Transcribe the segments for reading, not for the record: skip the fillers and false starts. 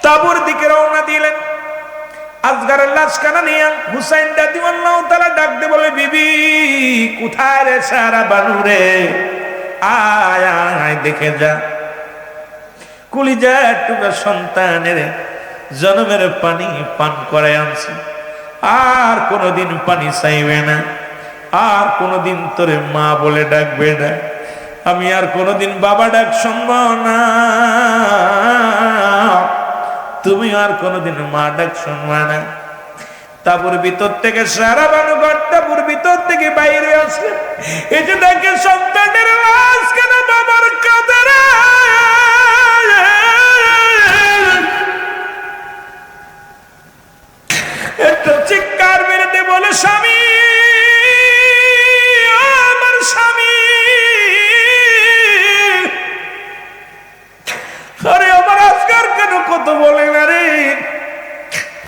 তাবুর দিকে রওনা দিলেন। আসগরের লাশখানা নিয়ে হুসাইন রাদিয়াল্লাহু তাআলা ডাক দিয়ে বলে, বিবি কোথায় রে সারা বানু রে, আয় আয় দেখে যা, কলিজার টুকরা সন্তানের জন্মের পানি পান করে আনছি, আর কোনোদিন পানি চাইবে না, আর কোনোদিন তোরে মা বলে ডাকবে না, আমি আর কোনোদিন বাবা ডাক শুনবো না, তুমি আর কোনোদিন মা ডাক শুনবা না। তাবুর ভিতর থেকে সারা বানু ঘর তাবুর ভিতর থেকে বাইরে আসলে এই যে দেখে সন্তানের লাশ কেন বাবার কাঁধে রে, একটা চিৎকার মেরে দিয়ে বলে, স্বামী আমার স্বামী, আরে আমার আজকার কেন কত বলে না রে,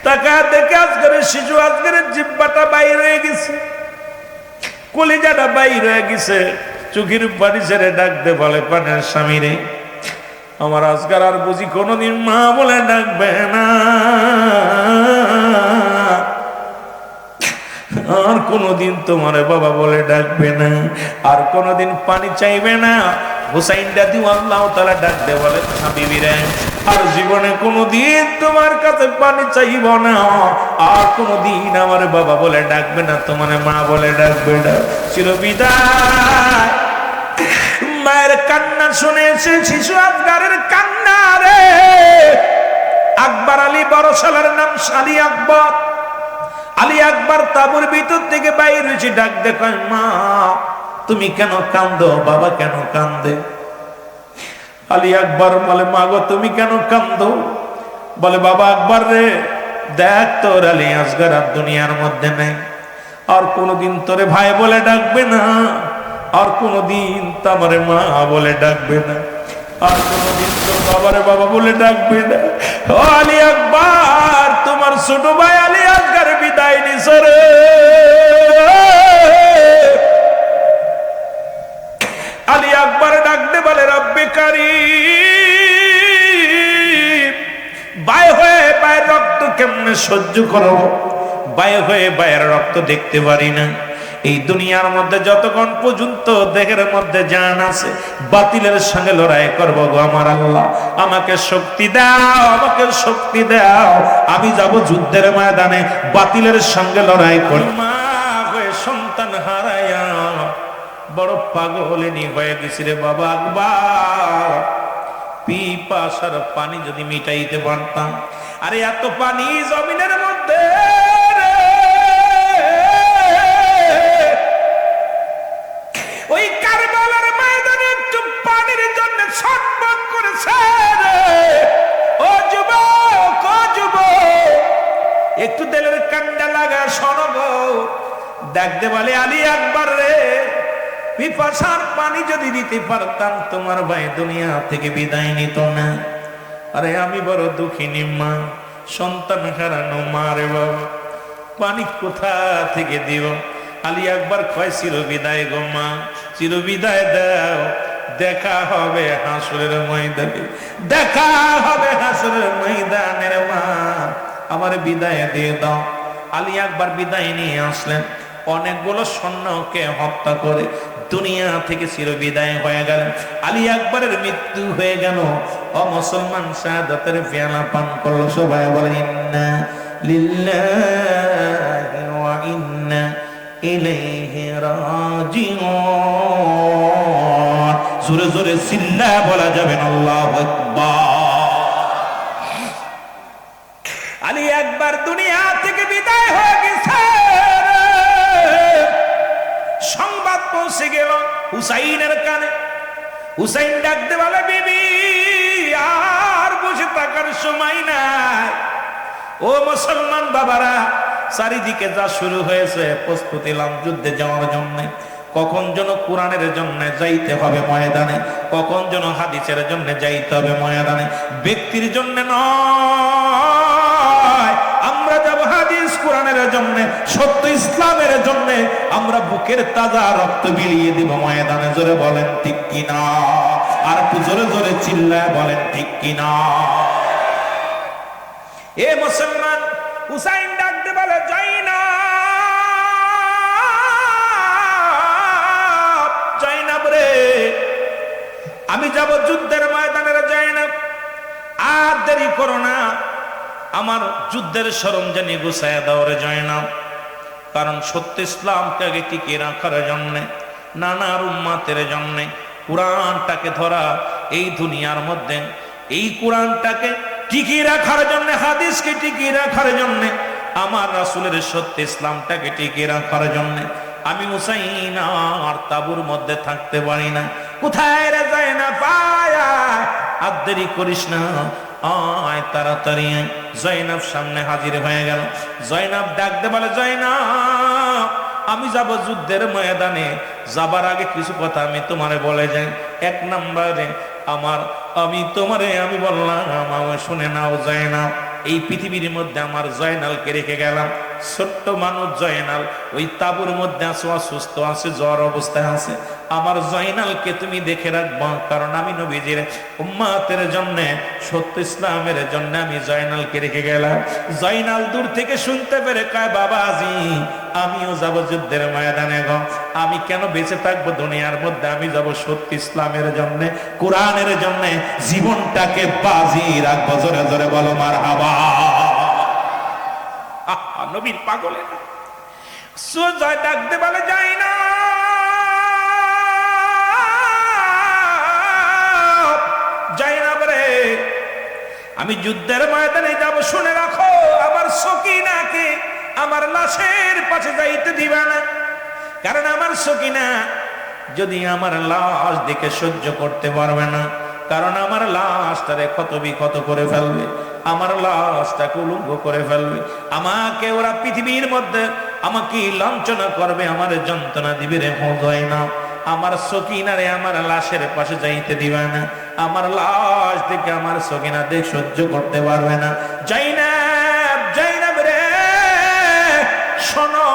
টাকা দেখে আজকের শিশু আজকের জিব্বাটা বাইর হয়ে গেছে, কলিজাটা বাইর হয়ে গেছে, চোখের পানি ছেড়ে ডাক দে বলে, পানের স্বামী রে, আমার আজকার আর বুঝি কোনোদিন মা বলে ডাকবে না, আর কোনোদিন তোমার বাবা বলে ডাকবে না, আর কোনোদিন পানি চাইবে না। হুসাইন রাদিয়াল্লাহু তাআলা ডাক দে বলে, হাবিবি রে, আর জীবনে কোনোদিন তোমার কাছে পানি চাইব না, আর কোনোদিন আমার বাবা বলে ডাকবে না, তোমার মা বলে ডাকবে না, চিরবিদায়। মায়ের কান্না শুনেছে শিশু আসগরের কান্না রে। আকবর আলী বড় শালার নাম শালি আকবর। আলী আকবর তাবুর ভিতর থেকে বাইরে হয়েছে, ডাক দেখো, মা তুমি কেন কান্দো, বাবা কেন কান্দে? আলী আকবর বলে, মা গো তুমি কেন কান্দো? বলে, বাবা আকবর রে, দেখ তোর আলী আসগর আর দুনিয়ার মধ্যে নেই, আর কোনোদিন তোরে ভাই বলে ডাকবে না, আর কোনোদিন তোমারে মা বলে ডাকবে না, আর কোনোদিন তোর বাবারে বাবা বলে ডাকবে না। ও আলী আকবর, তোমার ছোট ভাই আলী আসগর বিদায় নিছে রে। আলী আকবর ডাকতে বলে, রব্বে কারীম, বাই হয়ে বায়ের রক্ত কেমনে সহ্য করব, বাই হয়ে বায়ের রক্ত দেখতে পারি না। এই দুনিয়ার মধ্যে যতক্ষণ পর্যন্ত দেহের মধ্যে জান আছে, বাতিলের সঙ্গে লড়াই করব গো আমার আল্লাহ, আমাকে শক্তি দাও, আমাকে শক্তি দাও, আমি যাব যুদ্ধের ময়দানে বাতিলের সঙ্গে লড়াই করি। মা হয়ে সন্তান হারায়া বড় পাগলিনী হয়ে গেছি রে বাবা আকবর। পিপাসার পানি যদি মিটাইতে পারতাম, আরে এত পানি জমিনের মধ্যে, ওই কারবালার ময়দানে একটু পানির জন্য ছটফট করেছে রে। ও যুবক, ও যুবক, একটু দিলের কান্ডা লাগা শোনো গো। দেখতে বলে, আলী আকবর রে, পিপাসার পানি যদি দিতে পারতাম, তোমার ভাই দুনিয়া থেকে বিদায় নিত না। আরে আমি বড় দুঃখিনী মা, সন্তান হারানো মা রে বাবা, পানি কোথা থেকে দিব? আলী আকবর কয়, চিরবিদায় গো মা, চিরবিদায় দাও, দেখা হবে হাসরের ময়দানে, দেখা হবে হাসরের ময়দানের মা, আমার বিদায় দিয়ে দাও। আলী আকবর বিদায় নিয়ে আসলেন, অনেকগুলো সৈন্যকে হত্যা করে দুনিয়া থেকে চিরবিদায় হয়ে গেলেন। আলী আকবরের মৃত্যু হয়ে গেল। ও মুসলমান, শাহাদাতের পেয়ালা পান করলো। সবাই বলে, ইন্না লিল্লাহি ওয়া ইন্না ইলাইহি রাজিউন। জোরে জোরে চিল্লা বলা যাবে না, আল্লাহু আকবার। আলী আকবর দুনিয়া থেকে বিদায় হয়ে গেছে। সংবাদ পৌঁছে গেল হুসাইনের কানে। হুসাইন ডাকতে বলে, বিবি আর বসে থাকার সময় নাই। ও মুসলমান বাবারা, চারিদিকে যা শুরু হয়েছে, প্রস্তুতি লাম যুদ্ধে যাওয়ার জন্য। কখন যেন কোরআনের জন্য যাইতে হবে ময়দানে, কখন যেন হাদিসের জন্য যাইতে হবে ময়দানে, ব্যক্তির জন্য নয়। আমরা যাব হাদিস কোরআনের জন্য, সত্য ইসলামের জন্য। আমরা বুকের তাজা রক্ত বিলিয়ে দিব ময়দানে। জোরে বলেন ঠিক কিনা? আর জোরে জোরে চিল্লায় বলেন ঠিক কিনা? এ মুসলমান, হুসাইন ডাকতে বলে জয়নাব রে, আমি যাব যুদ্ধের ময়দানে রে জয়নাব, আর দেরি করো না, আমার যুদ্ধের সরঞ্জাম গুছাইয়া দাও রে জয়নাব। কারণ সত্য ইসলামকে টিকিয়ে রাখার জন্যে, নানার উম্মাতের জন্যে কোরআনটাকে ধরা, এই দুনিয়ার মধ্যে এই কোরআনটাকে টিকিয়ে রাখার জন্য, হাদিসকে টিকিয়ে রাখার জন্য, আমার রাসূলের সত্য ইসলামটাকে টিকিয়ে রাখার জন্য আমি হুসাইন আর তাবুর মধ্যে থাকতে পারি না। কোথায় রে জয়নাব, আর দেরি করিস না, আয় তাড়াতাড়ি আয়। জয়নাব সামনে হাজির হয়ে গেল। জয়নাব ডাকতে বলে জয়নাব, আমি যাব যুদ্ধের ময়দানে, যাবার আগে কিছু কথা আমি তোমারে বলে যাই। এক নম্বরে আমি বললাম, আমাকে শুনে নাও জয়নাব, এই পৃথিবীর মধ্যে আমার জয়নালকে রেখে গেলাম, ছোট্ট মানুষ জয়নাল ওই তাবুর মধ্যে আছে, অসুস্থ আছে, জ্বর অবস্থায় আছে। আমার জয়নালকে তুমি দেখে রাখবা, কারণ আমি নবীজির উম্মতের জন্য, সত্য ইসলামের জন্য আমি জয়নালকে রেখে গেলাম। জয়নাল দূর থেকে শুনতে পেরে কয়, বাবাজি আমিও যাব যুদ্ধের ময়দানে গো, আমি কেন বেঁচে থাকবো দুনিয়ার মধ্যে, আমি যাব সত্য ইসলামের জন্য, কোরআনের জন্য জীবনটাকে বাজি রাখবো। জোরে জোরে বলো মারহাবা। নবীর পাগলে সোজা ডাকতে বলে যায় না, জয়নাব রে, আমি যুদ্ধের ময়দানে যাব, শুনে রাখো আমার সকিনাকে আমার লাশের পাশে যাইতে দিবা না। কারণ আমার সকিনা যদি আমার লাশ দেখে সহ্য করতে পারবে না, কারণ আমার লাশটারে ক্ষত বিক্ষত করে ফেলবে, আমার লাশটাকে উলঙ্গ করে ফেলবে, আমাকে ওরা পৃথিবীর মধ্যে আমাকে লাঞ্ছনা করবে, আমার যন্ত্রণা দিবে রে না। আমার সকিনারে আমার লাশের পাশে যাইতে দিবে না, আমার লাশ থেকে আমার সকিনা দেখ সহ্য করতে পারবে না। জয়নাব রে শোনো,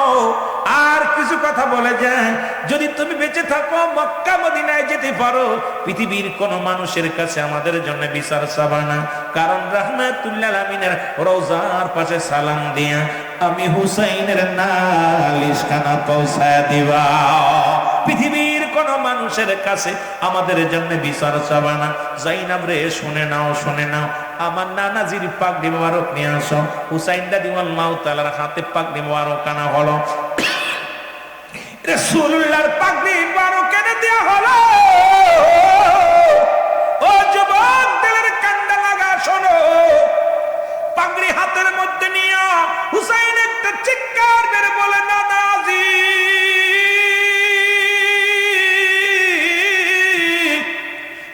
আর কিছু কথা বলে যায়, যদি তুমি বেঁচে থাকো মক্কা মদিনায় যেতে পারো, পৃথিবীর কোন মানুষের কাছে আমাদের জন্য বিচার চাবা না, কারণ রাহমাতুল্লাহ আলামিনের রওজার পাশে সালাম দিয়া আমি হুসাইনের নালিশখানা পৌঁছায় দিবা। পৃথিবীর কোন মানুষের কাছে আমাদের জন্য বিচার চাবা না। জয়নাব রে শুনে নাও, শুনে নাও, আমার নানাজির পাগড়ি মোবারক নিয়ে আসো। হুসাইন রাদিয়াল্লাহু তাআলার হাতে পাগড়ি মোবারক আনা হলো, রাসূলুল্লাহর পাগড়ি মোবারক এনে দেয়া হলো। ও যুবক, দিলের কান্দা লাগা শোনো, পাগড়ি হাতের মধ্যে নিয়ে হুসাইন একটা চিৎকার মেরে বলে, নানাজি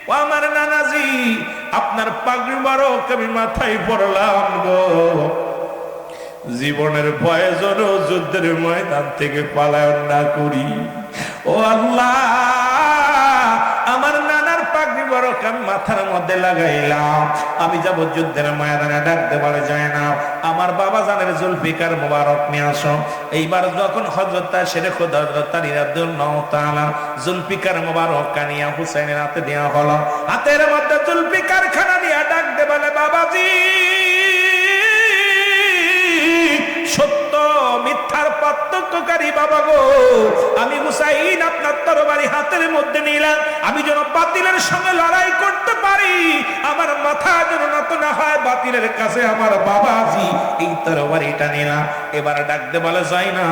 ও আমার নানাজি, আপনার পাগড়ি মোবারক আমি মাথায় পরলাম গো, জীবনের ভয়ে যেন যুদ্ধের ময়দান থেকে পালায়ন না করি। ও আল্লাহ, আমার নানার পাগড়ি মোবারক আমি মাথার মধ্যে লাগাইলাম, আমি যাব যুদ্ধের ময়দানে। ডাকতে বলে যায় না, আমার বাবা জানের জুলফিকার মোবারক নিয়ে আসো। এইবার যখন হযরত শেরে খোদা হযরত আলী রাদিয়াল্লাহু তাআলা জুলফিকার মোবারক কানিয়া হুসাইনের হাতে দেওয়া হলো, হাতের মধ্যে জুলফিকার খানা নিয়ে ডাকতে বলে, বাবাজি সত্য মিথ্যার পার্থক্যকারী বাবা গো, আমি হুসাইন আপনার তরবারি হাতের মধ্যে নিলাম, আমি যেন বাতিলের সঙ্গে লড়াই করতে পারি, আমার মাথা যেন নত না হয় বাতিলের কাছে। আমার বাবাজি এই তরবারিটা নিলাম। এবার ডাকতে বলে যায় না,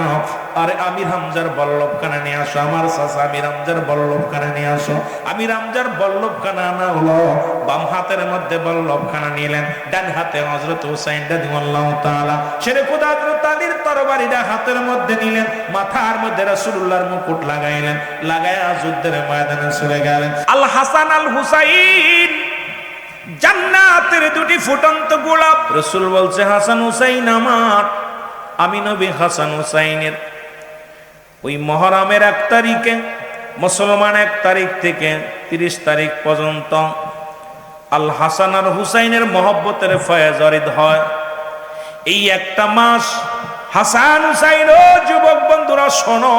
আরে আমির হামজার বল্লভ খানা নিয়ে আসো, আমার চাচা আমির হামজার বল্লভ খানা নিয়ে আসো। আমির হামজার বল্লভ খানা আনা হলো, বাম হাতের মধ্যে বল্লভ খানা নিলেন, ডান হাতে হযরত হুসাইন রাদিয়াল্লাহু তাআলা শেরে খোদা হযরত আলীর তরবারিটা হাতের মধ্যে নিলেন, মাথার মধ্যে রাসূলুল্লাহর মুকুট লাগাইলেন, লাগায়া যুদ্ধের ময়দানে চলে গেলেন। আল হাসান আল হুসাইন জান্নাতের দুটি ফুটন্ত গোলাপ। রাসূল বলছে, হাসান হুসাইন আমার, আমি নবী হাসান হুসাইনের ওই মুহররমের 1 তারিখে, মুসলমান 1 তারিখ থেকে 30 তারিখ পর্যন্ত আল হাসান আর হুসাইনের মহব্বতের ফয়েজ অরিদ হয়। এই একটা মাস হাসান হুসাইন, ও যুবক বন্ধুরা শোনো,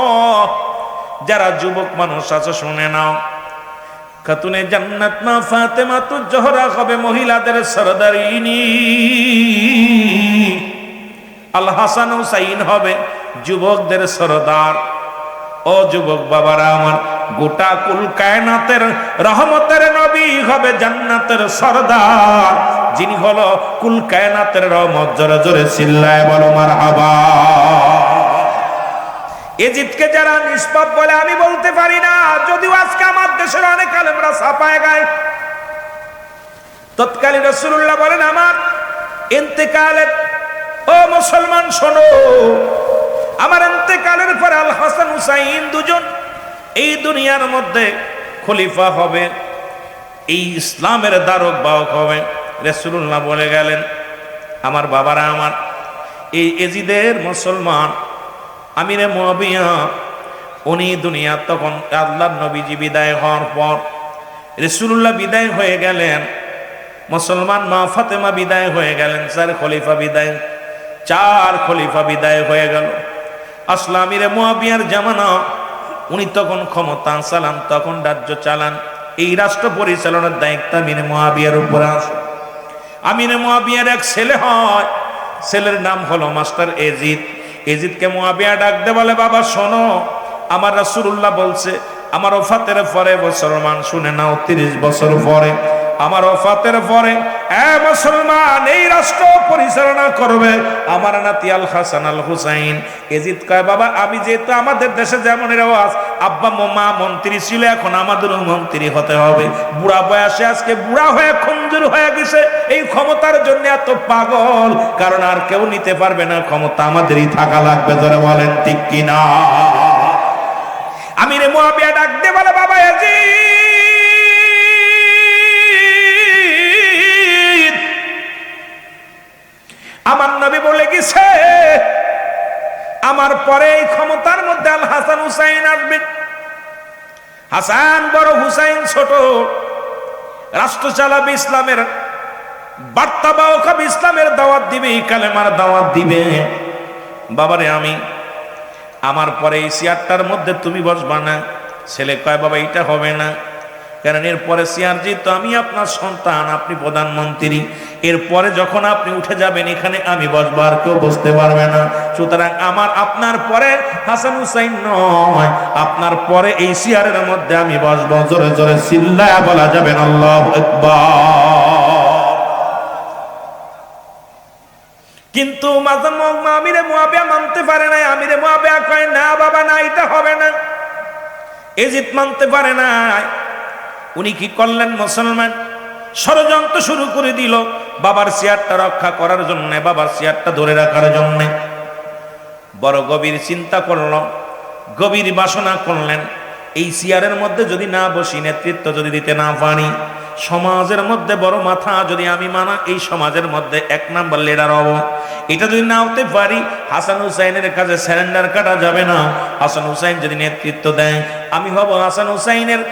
যারা যুবক মানুষ আছে শুনে নাও, খাতুনে জান্নাত মা ফাতেমাতুজ জোহরা হবে মহিলাদের সরদারিনী, আল হাসান হুসাইন হবে যুবকদের সরদার। ও যুবক বাবারা আমার, গোটা কুল কায়নাতের রহমতের নবী হবে জান্নাতের সরদার, যিনি হলো কুল কায়নাতের রহমত। জোরে জোরে চিল্লায় বলো মারহাবা। এজিদকে যারা নিষ্পাপ বলে আমি বলতে পারি না, যদিও আজকে আমার দেশের অনেক আলেমরা ছাপায় গায়। তৎকালীন রাসূলুল্লাহ বলেন আমার ইন্তেকালের, ও মুসলমান শোনো, আমার ইন্তেকালের পরে আল হাসান হুসাইন দুজন এই দুনিয়ার মধ্যে খলিফা হবে, এই ইসলামের ধারক বাহক হবে। রাসূলুল্লাহ বলে গেলেন আমার বাবারা আমার, এই এজিদের মুসলমান আমিরে মুআবিয়া উনি দুনিয়া তখন আল্লাহর নবীজি বিদায় হওয়ার পর, রাসূলুল্লাহ বিদায় হয়ে গেলেন, মুসলমান মা ফাতেমা বিদায় হয়ে গেলেন, চার খলিফা বিদায় হয়ে গেল। আসলে আমিরে মুআবিয়ার জামানা, উনি তখন ক্ষমতা চালান, তখন রাজ্য চালান। এই রাষ্ট্র পরিচালনার দায়িত্ব আমিরে মুআবিয়ার উপরে আসে। আমিরে মুআবিয়ার এক ছেলে হয়, ছেলের নাম হলো মাস্টার এজিদ। এজিদকে মুআবিয়া ডাক দে, বলে বাবা শোনো, আমার রাসূলুল্লাহ বলছে আমার ওফাতের পরে, মুসলমান শুনে নাও, 30 বছর পরে আমার ওফাতের পরে মুসলমান এই রাষ্ট্র পরিচালনা করবে আমার নাতি আল হাসান আল হুসাইন। এজিদ কয় বাবা আমি যেহেতু আমাদের দেশে যেমন রেওয়াজ, আব্বা মা মন্ত্রী ছিল, এখন আমাদেরও মন্ত্রী হতে হবে। বুড়া বয়সে আজকে বুড়া হয়ে খঞ্জুর হয়ে গেছে, এই ক্ষমতার জন্য এত পাগল, কারণ আর কেউ নিতে পারবে না, ক্ষমতা আমাদেরই থাকা লাগবে। ধরে বলেন ঠিক কিনা? আমিরে মুআবিয়া ডাক দে বলে বাবা এজিদ, আমার নবী বলে গেছে আমার পরে এই ক্ষমতার মধ্যে আল হাসান হুসাইন আসবে। হাসান বড়, হুসাইন ছোট, রাষ্ট্র চালাবে, ইসলামের বার্তা বাহক হবে, ইসলামের দাওয়াত দিবে, কালেমার দাওয়াত দিবে। বাবারে আমি আমার পরে এই চেয়ারটার মধ্যে তুমি বসবা না। ছেলে কয় বাবা এটা হবে না, কারণ এরপরে চেয়ার যেহেতু আমি আপনার সন্তান, আপনি প্রধানমন্ত্রী, এরপরে যখন আপনি উঠে যাবেন এখানে আমি বসবো, আর কেউ বসতে পারবে না। সুতরাং আমার আপনার পরে হাসান হুসাইন নয়, আপনার পরে এই চেয়ারের মধ্যে আমি বসবো। জোরে জোরে চিল্লায়া বলা যাবে না আল্লাহু আকবার। কিন্তু আমিরে মুআবিয়া মানতে পারে না। আমিরে মুআবিয়া কয় না বাবা না, এটা হবে না। এজিদ মানতে পারে না। উনি কি করলেন? মুসলমান ষড়যন্ত্র শুরু করে দিল বাবার চেয়ারটা রক্ষা করার জন্য, বাবার চেয়ারটা ধরে রাখার জন্য। বড় গভীর চিন্তা করল, গভীর বাসনা করলেন, এই চেয়ারের মধ্যে যদি না বসি, নেতৃত্ব যদি দিতে না পারি, সমাজের মধ্যে বড় মাথা যদি আমি মানা, এই সমাজের মধ্যে 1 নাম্বার লিডার হব। এটা যদি না হতে পারি, হাসান হুসাইনের কাছে স্যারেন্ডার কাটা যাবে না। হাসান হুসাইন যদি নেতৃত্ব দেয়, আমি হব হাসান হুসাইনের,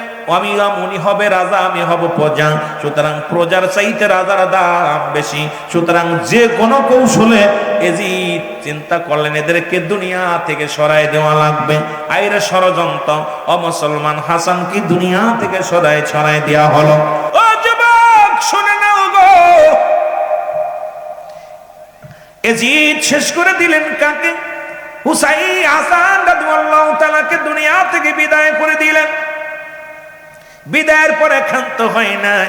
উনি হবে রাজা, আমি হব প্রজা। সুতরাং প্রজার চাইতে রাজার দাম বেশি। সুতরাং যে কোনো কৌশলে এজিদ চিন্তা করলেন এদেরকে দুনিয়া থেকে সরাই দেওয়া লাগবে। আইরে ষড়যন্ত্র, অমুসলমান হাসান কি দুনিয়া থেকে ছড়াই দেওয়া হলো। ও যুবক শুনে নাও গো, এজিদ শেষ করে দিলেন কাকে? হুসাইন হাসান রাদিয়াল্লাহু তাআলাকে দুনিয়া থেকে বিদায় করে দিলেন। বিদায়ের পরে ক্ষান্ত হয় নাই,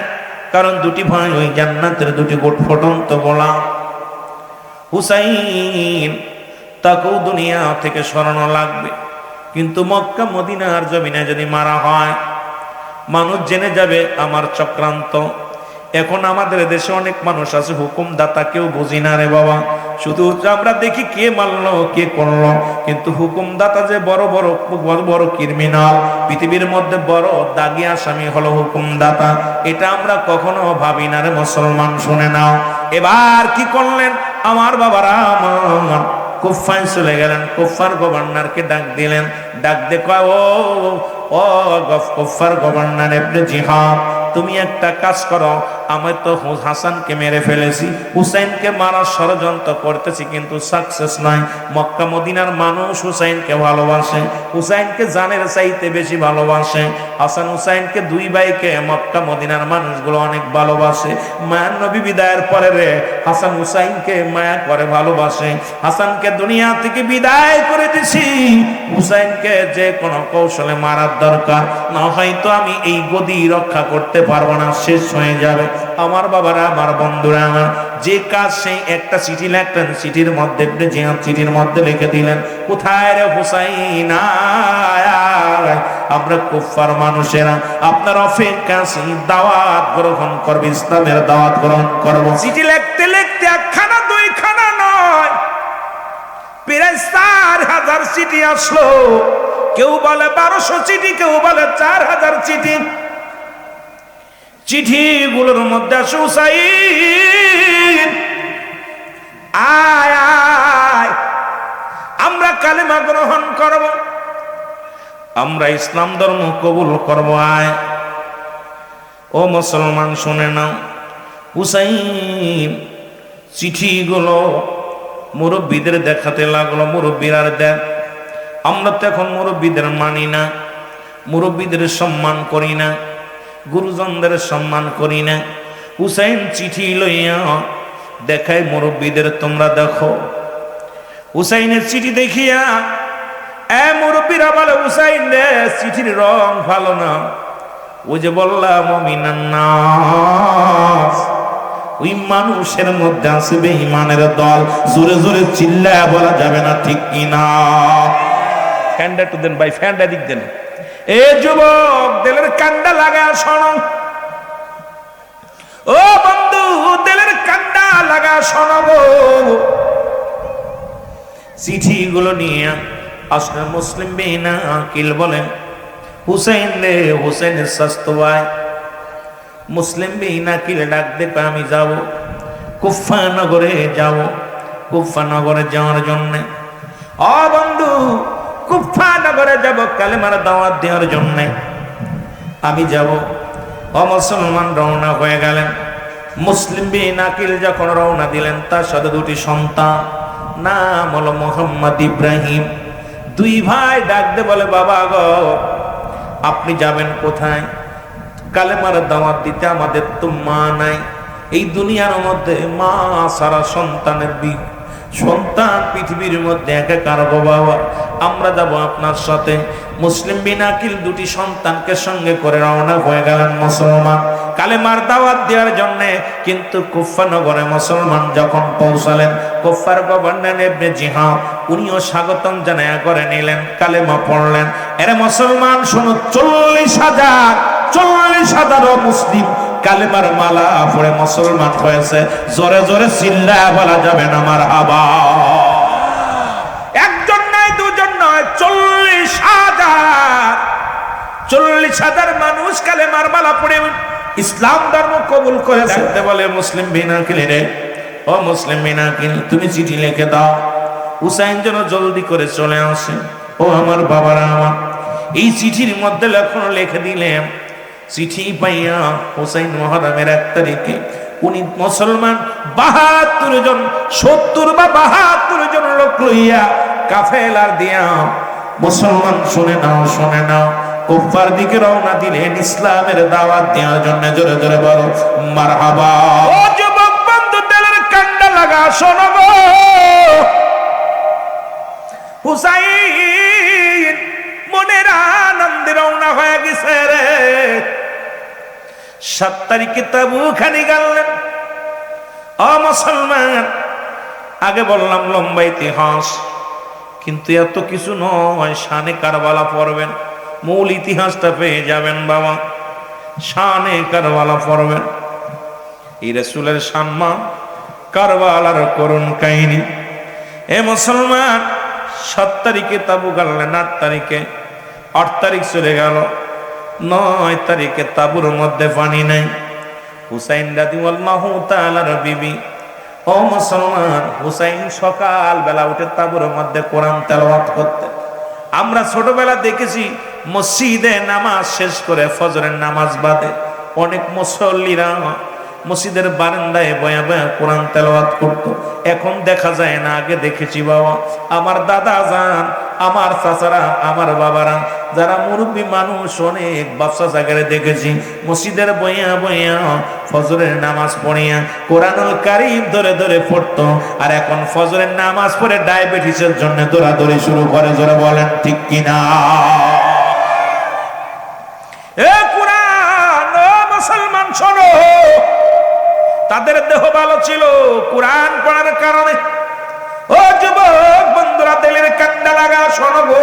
কারণ দুটি ভাই ওই জান্নাতের দুটি গোট ফুটন্ত গোলাম। হুসাইন তাকেও দুনিয়া থেকে সরানো লাগবে, কিন্তু মক্কা মদিনার জমিনে যদি মারা হয় মানুষ জেনে যাবে আমার চক্রান্ত। এখন আমাদের দেশে অনেক মানুষ আছে হুকুমদাতা, কেউ বুঝি না রে বাবা, শুধু আমরা দেখি কে মারলো কে করলো, কিন্তু হুকুমদাতা যে বড় বড় ক্রিমিনাল, পৃথিবীর মধ্যে বড় দাগি আসামি হলো হুকুমদাতা, এটা আমরা কখনো ভাবি না রে মুসলমান। শুনে নাও, এবার কি করলেন আমার বাবারা, আমার কুফায় চলে গেলেন, কুফার গভর্নরকে ডাক দিলেন। ডাক দে কয় ও কুফার গভর্নর ইবনে জিহাদ, তুমি একটা কাজ করো, আমি তো হাসানকে মেরে ফেলেছি, হুসাইনকে মারার ষড়যন্ত্র করতেছি, কিন্তু সাকসেস নয়। মক্কা মদিনার মানুষ হুসাইনকে ভালোবাসে, হুসাইনকে জানের চাইতে বেশি ভালোবাসে। হাসান হুসাইনকে দুই ভাইকে মক্কা মদিনার মানুষগুলো অনেক ভালোবাসে। মায়ার নবী বিদায়ের পরে রে হাসান হুসাইনকে মায়া করে ভালোবাসে। হাসানকে দুনিয়া থেকে বিদায় করে দিছি, হুসাইনকে যে কোনো কৌশলে মারার দরকার, না হয়তো আমি এই গদি রক্ষা করতে পারবো না, শেষ হয়ে যাবে। আমার বাবারা, আমার বন্ধুরা, আমার যে কাজ সেই একটা চিঠি লিখতেন, চিঠির মধ্যে চিঠির মধ্যে লিখে দিলেন, কোথায় রে হুসাইন, আমরা কুফার মানুষেরা আপনার অপেক্ষা আছি, দাওয়াত গ্রহণ করবো, ইসলামের দাওয়াত গ্রহণ করবো। চিঠি লিখতে লিখতে একখানা দুইখানা নয়, প্রায় 4000 চিঠি আসলো। কেউ বলে 1200 চিঠি, কেউ বলে 4000 চিঠি। চিঠিগুলোর মধ্যে আসে, হুসাইন আয় আয়, আমরা কালেমা গ্রহণ করব, আমরা ইসলাম ধর্ম কবুল করব, আয়। ও মুসলমান শুনে নাও, হুসাইন চিঠিগুলো মুরব্বীদের দেখাতে লাগলো। মুরব্বীরা দেখ, আমরা তো এখন মুরব্বীদের মানি না, মুরব্বীদের সম্মান করি না, গুরুজনদের সম্মান করি না। হুসাইন চিঠি লইয়া দেখায় মুরব্বীদের, তোমরা দেখো। হুসাইনের চিঠি দেখিয়া মুরব্বীরা বলে, হুসাইন রে চিঠির রং ভালো না। ওই যে বললাম মুমিনান নাস, ওই মানুষের মধ্যে আসবে ইমানের দল। জোরে জোরে চিল্লায় বলা যাবে না, ঠিক কিনা? ফ্যানটা একটু দেন ভাই, ফ্যানটা দিক দেন। এ যুবক, দিলের কান্ডা লাগা শোনো। ও বন্ধু, দিলের কান্ডা লাগা শোনাবো। চিঠিগুলো নিয়ে আসলে মুসলিম বিন আকিল বলেন, হুসাইন রে, হুসাইনের স্বাস্থ্য ভাই। মুসলিম বিন আকিল ডাক দেবে, আমি যাব কুফা নগরে, যাব কুফা নগরে যাওয়ার জন্যে। ও বন্ধু, কুফা নগরে যাব কালেমার দাওয়াত দেওয়ার জন্যে, আমি যাব। ও মুসলমান রওনা হয়ে গেলেন। মুসলিম বিন আকিল যখন রওনা দিলেন, তার সাথে দুটি সন্তান, নাম হলো মোহাম্মদ ইব্রাহিম। দুই ভাই ডাক দে বলে, বাবা গো, আপনি যাবেন কোথায়? কালেমার দাওয়াত দিতে। আমাদের তো মা নাই এই দুনিয়ার মধ্যে, মা সারা সন্তানের সন্তান পৃথিবীর মধ্যে একাকার গো বাবা, আমরা যাব আপনার সাথে। মুসলিম বিন আকিল দুটি সন্তানকে সঙ্গে করে রওনা হয়ে গেলেন মুসলমান কালেমার দাওয়াত দেওয়ার জন্য। কিন্তু কুফা নগরে মুসলমান যখন পৌঁছালেন, কুফার গভর্নর ইবনে জিহাদ উনিও স্বাগতম জানায়া করে নিলেন, কালেমা পড়লেন। এরে মুসলমান শুনো, 40,000 মুসলিম কালেমার মালা পড়ে মুসলমান হয়েছে। জোরে জোরে চিল্লায়া বলা যাবে না মারহাবা। একজন নয়, দুজন নয়, 40,000 মানুষ কালেমার মালা পড়ে ইসলাম ধর্ম কবুল করেছে। বলে মুসলিম বিন আকিল রে, ও মুসলিম বিন আকিল, তুমি চিঠি লিখে দাও, হুসাইন যেন জলদি করে চলে আসে। ও আমার বাবারা, আমার এই চিঠির মধ্যে লেখনো লিখে দিলেন। চিঠি পাইয়া হুসাইন মুহররমের 1 তারিখে উনি মুসলমান 72 জন, 70 বা 72 জন লোক লইয়া কাফেলার দিয়া মুসলমান, শুনে নাও শুনে নাও, কুফার দিকে রওনা দিলেন ইসলামের দাওয়াত দেওয়ার জন্য। জোরে জোরে বলো মারহাবা। ও যুবক বন্ধু, দিলের কান্ডা লাগা শোনো গো, হুসাইন মনের আনন্দে রওনা হয়ে গেছে রে। 7 তারিখে তাবুখানি গেলেন। ও মুসলমান, আগে বললাম লম্বা ইতিহাস, কিন্তু এত কিছু নয়। শানে কারবালা পড়বেন, মূল ইতিহাসটা পেয়ে যাবেন বাবা। শানে কারবালা পড়বেন, এই রাসূলের সম্মান, কারবালার করুণ কাহিনী। এ মুসলমান, 7 তারিখে তাবু গাড়লেন, 8 তারিখে, 8 তারিখ চলে গেল, 9 তারিখে তাবুর মধ্যে পানি নাই। হুসাইন রাদিয়াল্লাহু তাআলার বিবি, ও মুসলমান, হুসাইন সকাল বেলা উঠে তাবুর মধ্যে কোরআন তেলাওয়াত করতে। আমরা ছোটবেলা দেখেছি মসজিদে নামাজ শেষ করে ফজরের নামাজ বাদে অনেক মুসল্লিরা মসজিদের বারান্দায় বয়া বয়া কোরআন তেলাওয়াত করতো। এখন দেখা যায় না, আগে দেখেছি বাবা, আমার দাদা যান, আমার চাচারা, আমার বাবারা, যারা মুরব্বী মানুষ, অনেক বাচ্চা জায়গায় দেখেছি মসজিদের বইয়া বইয়া ফজরের নামাজ পড়িয়া কোরআনুল কারীম ধরে ধরে পড়তো। আর এখন ফজরের নামাজ পড়ে ডায়াবেটিসের জন্য দৌড়াদৌড়ি শুরু করে। জোরে বলেন ঠিক কিনা? এ কুরআন, ও মুসলমান শোনো, তাদের দেহ ভালো ছিল কুরআন পড়ার কারণে। ও যুবক বন্ধুরা, দিলের কান্ডা লাগা শোনো গো,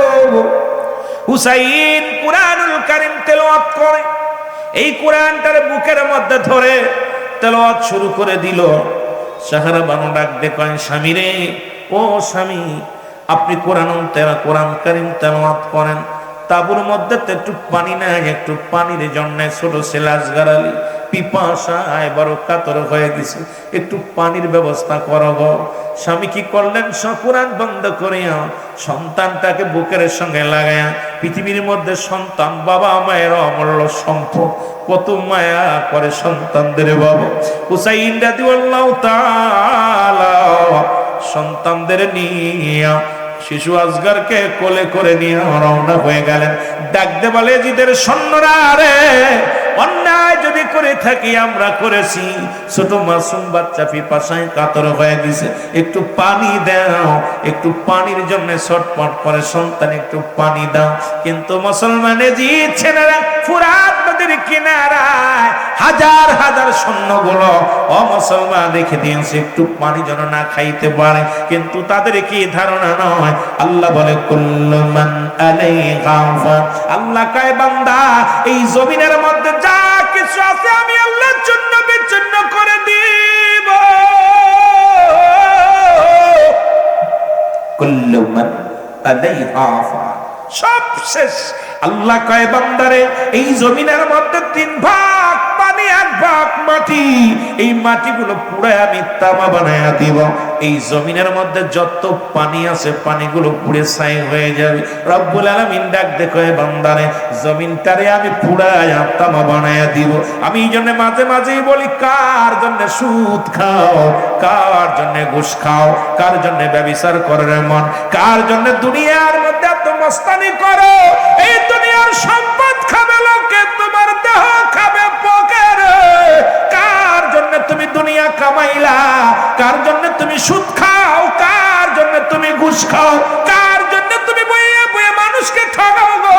হুসাইন কুরআনুল কারীম তেলাওয়াত করে, এই কোরআনটার বুকের মধ্যে ধরে তেলাওয়াত শুরু করে দিল। সাহারা বানু ডাক দেখায়, স্বামী রে, ও স্বামী, আপনি কোরআন কারীম তেলাওয়াত করেন, তাবুর মধ্যে তো একটু পানি নাই, একটু পানির জন্য ছোট ছেলে আসগার আলী পিপাসায় বড় কাতর হয়ে গেছে, একটু পানির ব্যবস্থা করো গো। স্বামী কি করলেন? কোরআন বন্ধ করিয়া সন্তানটাকে বুকের সঙ্গে লাগায়া, পৃথিবীর মধ্যে সন্তান বাবা মায়ের অমূল্য সম্পদ, কত মায়া করে সন্তানদের বাবা। হুসাইন রাদিয়াল্লাহু তাআলা সন্তানদের নিয়ে শিশু আসগারকে কোলে করে নিয়ে রওনা হয়ে গেলেন। ডাকতে বলে, জিদের সৈন্যরা রে, অন্যায় যদি করে থাকি, আমরা করেছি, ছোট মাসুম বাচ্চা পিপাসায় কাতর হয়ে গেছে, একটু পানি দাও, একটু পানির জন্য ছটফট করে সন্তান, একটু পানি দাও। কিন্তু মুসলমানে জিতছে না, ফুরাত নদীর কিনারায় হাজার হাজার সৈন্যগুলো অমুসলমান রেখে দিয়েছে, একটু পানি যেন না খাইতে পারে। কিন্তু তাদের কি ধারণা নয়, আল্লাহ বলে কুল্লু মান আলাইহা ফান, আল্লাহ কয় বান্দা, এই জমিনের মধ্যে যা কিছু আছে আমি আল্লাহর জন্য বিচ্ছিন্ন করে দিব। কুল্লু মান আলাইহা ফান, সব শেষ। আল্লাহ কয় বান্দারে, এই জমিনের মধ্যে 3 ভাগ পানি, 1 ভাগ মাটি, এই মাটিগুলো পুড়ে আমি তামা বানায়া দিব। এই জমিনের মধ্যে যত পানি আছে পানিগুলো পুড়ে ছাই হয়ে যাবে। রব্বুল আলামিন ডাক দেখে, বান্দারে, জমিনটারে আমি পুড়ায়া তামা বানায়া দিব। আমি এই জন্য মাঝে মাঝেই বলি, কার জন্য সুদ খাও, কার জন্য ঘুষ খাও, কার জন্য ব্যভিচার করার মন, কার জন্য দুনিয়ার মধ্যে এত মস্তানি করো, এই দুনিয়ার সম্পদ খাবে লোকে, তোমার দেহ খাবে পকেরে। কার জন্য তুমি দুনিয়া কামাইলা, কার জন্য তুমি সুদ খাও, কার জন্য তুমি ঘুষ খাও, কার জন্য তুমি বইয়ে বইয়ে মানুষকে ঠকাও গো।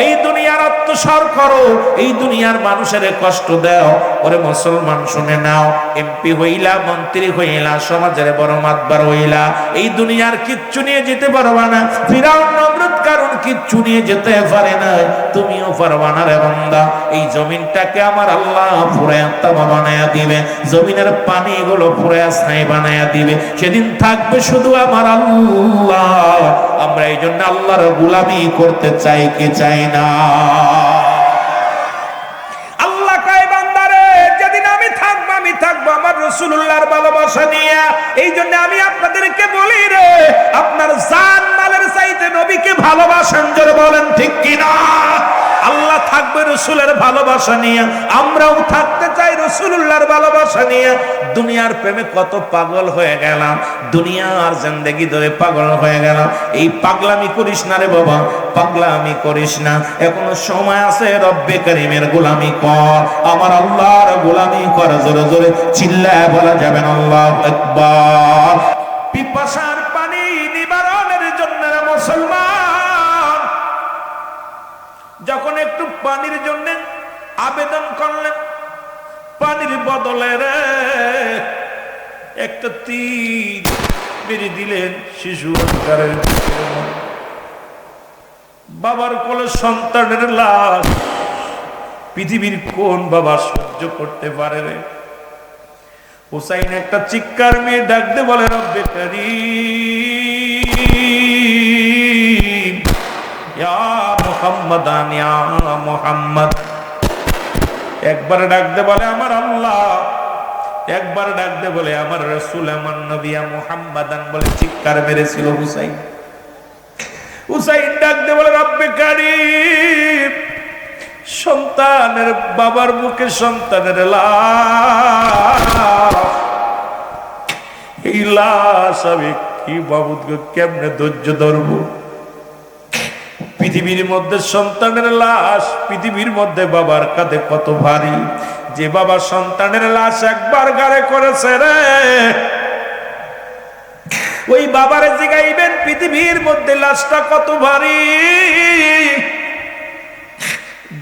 এই দুনিয়ার আত্মসার করো, এই দুনিয়ার মানুষের কষ্ট দাও। ওরে মুসলমান শুনে নাও, এমপি হইলা, মন্ত্রী হইলা, সমাজের বড় মাতবার হইলা, এই দুনিয়ার কিচ্ছু নিয়ে যেতে পারবা না। ফিরাউন নমরুদ কারণ কিচ্ছু নিয়ে যেতে পারে না, তুমিও পারবা না রে বান্দা। এই জমিনটাকে আমার আল্লাহ পুরায়া তামা বানায়া দিবে, জমিনের পানিগুলো পুরায়া ছাই বানায়া দিবে। সেদিন থাকবে শুধু আমার আল্লাহ। আমরা এই জন্য আল্লাহর গোলামি করতে চাই কি চাই না? আল্লাহ কয়, বান্দারে, যেদিন আমি থাকবো আমার রাসূলুল্লাহর ভালোবাসা নিয়ে। এই জন্য আমি আপনাদেরকে বলি রে, আপনার জান মালের চাইতে নবীকে ভালোবাসেন। জোরে বলেন ঠিক কিনা? আল্লাহ থাকবে রাসূলের ভালোবাসা নিয়ে, আমরাও থাকতে চাই রাসূলুল্লাহর ভালোবাসা নিয়ে। দুনিয়ার প্রেমে কত পাগল হয়ে গেলাম, দুনিয়ার জিন্দেগি ধরে পাগল হয়ে গেলাম। এই পাগলামি করিস না রে বাবা, পাগলামি করিস না। এখনো সময় আছে, রব্বে কারীমের গোলামি কর, আমার আল্লাহর গোলামি কর। জোরে জোরে চিল্লায় বলা যাবে না আল্লাহু আকবার। পিপাসার পানি নিবারণের জন্য মুসলমান যখন একটু পানির জন্য আবেদন করলেন, পানির বদলে রে একটা তীর মেরে দিলেন শিশু আকারের। বাবার কোলে সন্তানের লাশ, পৃথিবীর কোন বাবা সহ্য করতে পারে রে? হুসাইন একটা চিৎকার মেয়ে ডাক দে বলে, রব্বে কারীম, ইয়া মুহাম্মাদান, ইয়া মুহাম্মদ। একবার ডাক দে বলে আমার আল্লাহ, একবার ডাক দে বলে আমার রাসূল, আমার নবী, ইয়া মুহাম্মাদান বলে চিৎকার মেরেছিল হুসাইন। হুসাইন ডাক দে বলে, রব্বে কারীম, সন্তানের বাবার মুখে সন্তানের লাশ লাশ আমি কি বাবুদ কেমনে ধৈর্য ধরবো? পৃথিবীর মধ্যে সন্তানের লাশ, পৃথিবীর মধ্যে বাবার কাঁধে কত ভারী। যে বাবা সন্তানের লাশ একবার গাড়ে করেছে রে, ওই বাবারে জিগাইবেন পৃথিবীর মধ্যে লাশটা কত ভারী।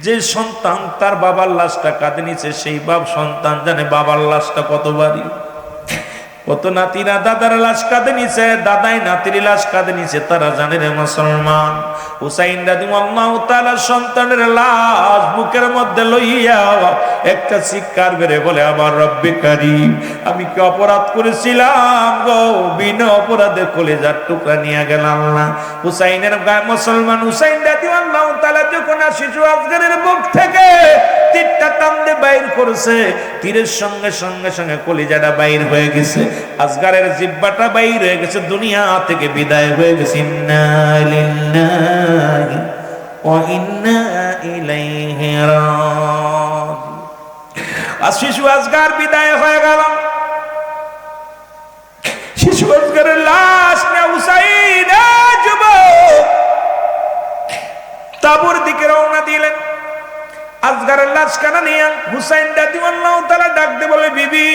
যে সন্তান তার বাবার লাশটা কাঁধে নিছে সেই বাপ সন্তান জানে বাবার লাশটা কত ভারী। কত নাতিরা দাদার লাশ কাঁধে নিছে, দাদাই নাতির লাশ কাঁধে নিছে, তারা জানে রে মুসলমান। হুসাইন রাদিয়াল্লাহু তাআলা সন্তানের লাশ বুকের মধ্যে লইয়া একটা চিৎকার বেরে বলে, আমার রব্বে কারীম, আমি কি অপরাধ করেছিলাম গো? বিনা অপরাধে কলেজার টুকরা নিয়ে গেল আল্লাহ। হুসাইনের গায়ে মুসলমান হুসাইন রাদিয়াল্লাহু তাআলা যখন শিশু আজগরের বুক থেকে তীরটা টানতে বাইর করেছে, তীরের সঙ্গে সঙ্গে সঙ্গে কলিজাটা বাইর হয়ে গেছে, আজগারের জিহ্বাটা বাইর হয়ে গেছে, দুনিয়া থেকে বিদায় হয়ে গেছে। ইন্না লিল্লাহি ওয়া ইন্না ইলাইহি রাজিউন। আর শিশু আজগার বিদায় হয়ে গেল। শিশু আজগারের লাশ নিয়ে হুসাইন যুবক তাবুর দিকে রওনা দিলেন। আজগারের লাশ কানা নিয়ে হুসাইন রাদিয়াল্লাহু তাআলা ডাক দিয়ে বলে, বিবি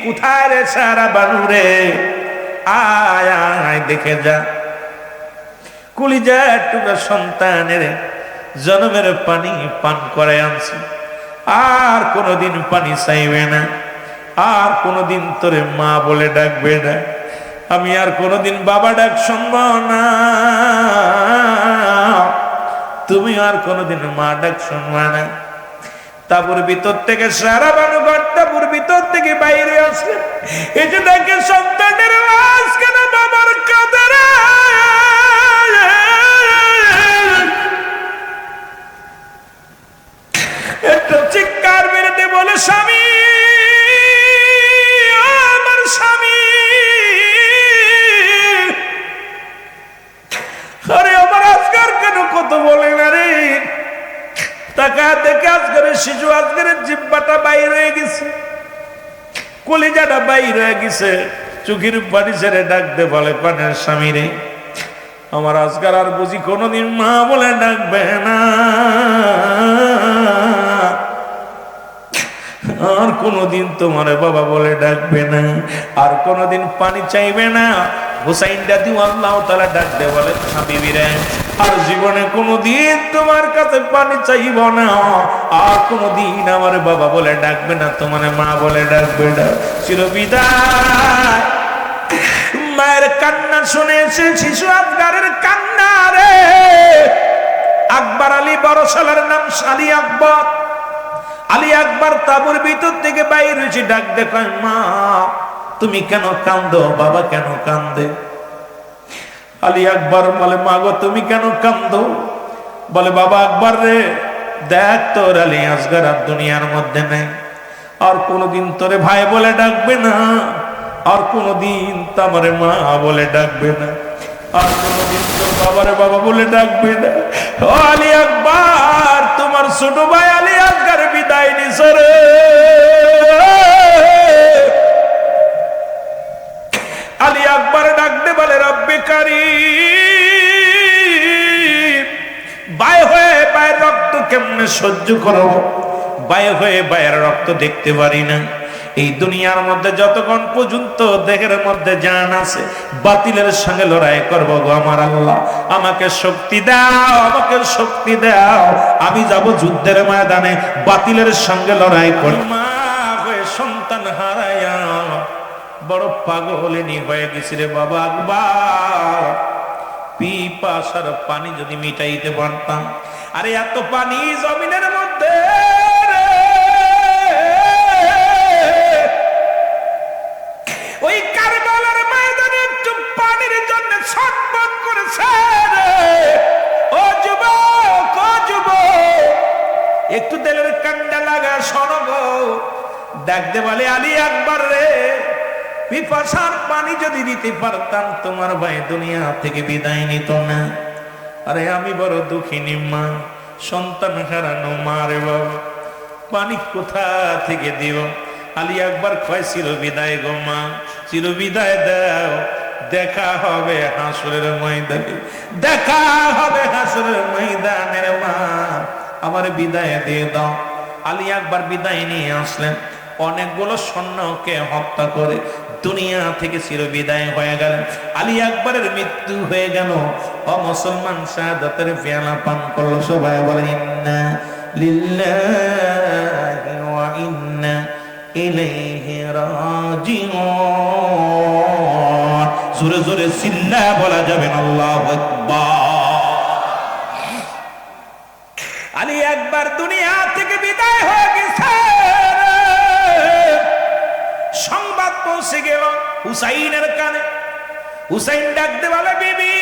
কোথায় রে সারা বানু রে, আয় আয় দেখে যা। কলিজার টুকরা সন্তানের জন্মের পানি পান করে আনছি, আর কোনোদিন পানি চাইবে না, আর কোনোদিন তোরে মা বলে ডাকবে না, আমি আর কোনোদিন বাবা ডাক শুনবো না, তুমি আর কোনোদিন মা ডাক শুনবা না। তারপর ভিতর থেকে সারা বানুঘর তারপর ভিতর থেকে বাইরে আসলে এই যে দেখে সন্তানের লাশ কেন বাবার কাঁধে রে। একটা চিৎকার বেরোতে বলে, স্বামী, আমার স্বামী, আরে আমার আজকার কেন কত বলে না রে। টাকা দেখে আজকের শিশু আজকের জিহ্বাটা বাইর হয়ে গেছে, কলিজাটা বাইর হয়ে গেছে, চোখের পানি ছেড়ে ডাকতে বলে, পানের স্বামী রে, আমার আজকার আর বুঝি কোনোদিন মা বলে ডাকবে না, আর কোনোদিন তোমার বাবা বলে ডাকবে না, আর কোনোদিন পানি চাইবে না। হুসাইন রাদিয়াল্লাহু তাআলা ডাক দিয়ে বলে, হাবিবি রে, আর জীবনে কোনোদিন তোমার কাছে পানি চাইব না, আর কোনোদিন আমার বাবা বলে ডাকবে না, তোমার মা বলে ডাকবে না, চিরবিদায়। মায়ের কান্না শুনে এসে শিশু আজগারের কান্না রে। আকবর আলী বড় শালার নাম আলী আকবর। আলী আকবর তাবুর ভিতর থেকে বাইর হয়েছে, ডাক দেখায়, মা তুমি কেন কান্দো, বাবা কেন কান্দে? আলী আকবর বলে, মা গো তুমি কেন কান্দো? বলে, বাবা আকবর রে, দেখ তোর আলী আসগর আর দুনিয়ার মধ্যে নেই, আর কোনোদিন তোরে ভাই বলে ডাকবে না, আর কোনোদিন তোমারে মা বলে ডাকবে না, আর কোনোদিন তোর বাবারে বাবা বলে ডাকবে না। ও আলী আকবর, তোমার ছোট ভাই আলী আসগর বিদায় নিছে রে। আলী আকবর ডাকতে বলে, রব্বে কারীম, বায় হয়ে বায়ের রক্ত কেমনে সহ্য করো? বায় হয়ে বায়ের রক্ত দেখতে পারি না। এই দুনিয়ার মধ্যে যতক্ষণ পর্যন্ত দেহের মধ্যে জান আছে, বাতিলের সঙ্গে লড়াই করবো গো আমার আল্লাহ, আমাকে শক্তি দাও, আমাকে শক্তি দাও, আমি যাব যুদ্ধের ময়দানে বাতিলের সঙ্গে লড়াই করব। মা হয়ে সন্তান হারায়া বড় পাগলিনী হয়ে গেছি রে বাবা আকবর। পিপাসার পানি যদি মিটাইতে পারতাম, আরে এত পানি জমিনের মধ্যে, ওই কারবালার ময়দানে একটু পানির জন্য ছটফট করেছে রে। ও যুবক, ও যুবক, একটু তেলের কান্ডা লাগা শোনো গো। ডাকতে বলে, আলী আকবর রে, পিপাসার পানি যদি দিতে পারতাম তোমার ভাই দুনিয়া থেকে বিদায় নিত না। আরে আমি বড় দুঃখিনী মা, সন্তান হারানো মা রে বাবা, পানি কোথা থেকে দিব? আলী আকবর কয় চির বিদায় গো মা, চির বিদায় দাও, দেখা হবে হাসরের ময়দানে, দেখা হবে হাসরের ময়দানের মা, আমার বিদায় দিয়ে দাও। আলী আকবর বিদায় নিয়ে আসলেন, অনেকগুলো সৈন্যকে হত্যা করে দুনিয়া থেকে চির বিদায় হয়ে গেলেন। আলী আকবরের মৃত্যু হয়ে গেল। ও মুসলমান, শাহাদাতের পেয়ালা পান করলো। সবাই বলেন ইন্না লিল্লাহি ওয়া ইন্না ইলাইহি রাজিউন। জোরে জোরে চিল্লা বলা যাবে না আল্লাহু আকবার। আলী আকবর দুনিয়া থেকে বিদায় হয়ে গেছে। সংবাদ পৌঁছে গেল হুসাইনের কানে। হুসাইন ডাকতে বলে, বিবি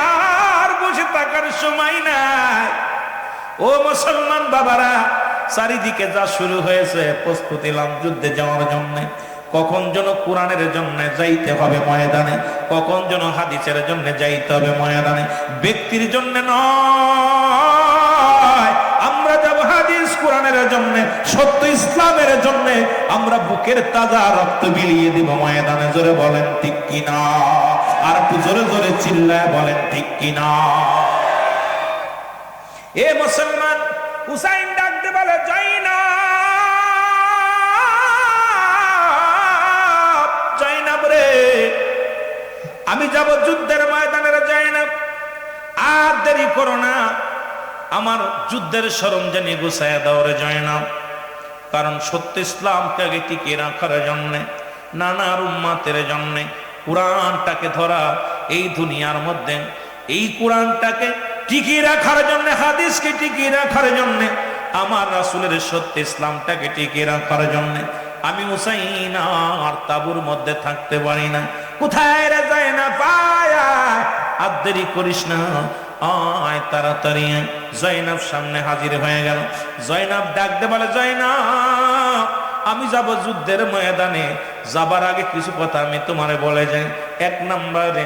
আর বসে থাকার সময় নাই। ও মুসলমান বাবারা, চারিদিকে যা শুরু হয়েছে, প্রস্তুতি নাও যুদ্ধে যাওয়ার জন্য। কখন যেন কোরআনের জন্য যাইতে হবে ময়দানে, কখন যেন হাদিসের জন্য যাইতে হবে ময়দানে। ব্যক্তির জন্য নয়, আমরা যাব হাদিস কোরআনের জন্য, সত্য ইসলামের জন্য। আমরা বুকের তাজা রক্ত বিলিয়ে দিব ময়দানে। জোরে বলেন ঠিক কিনা? আর একটু জোরে জোরে চিল্লায় বলেন ঠিক কিনা? এ মুসলমান, হুসাইন ডাকতে বলে, জয়নাব, জয়নাব রে, আমি যাব যুদ্ধের ময়দানে। জয়নাব, আর দেরি করো না, আমার যুদ্ধের সরঞ্জাম গুছাইয়া দাও রে জয়নাব। কারণ সত্য ইসলামকে আগে টিকিয়ে রাখার জন্যে, নানার উম্মাতের জন্যে, কোরআনটাকে ধরা এই দুনিয়ার মধ্যে, এই কোরআনটাকে টিকিয়ে রাখার জন্য, হাদিসকে টিকিয়ে রাখার জন্য, আমার রাসূলের সত্য ইসলামটাকে টিকিয়ে রাখার জন্য আমি হুসাইন আর তাবুর মধ্যে থাকতে পারি না। কোথায় রে জয়নাব? আয়, আর দেরি করিস না, আয় তাড়াতাড়ি। জয়নাব সামনে হাজির হয়ে গেল। জয়নাব ডাকতে বলে, জয়নাব, আমি যাব যুদ্ধের ময়দানে। যাবার আগে কিছু কথা আমি তোমারে বলে যাই। এক নম্বরে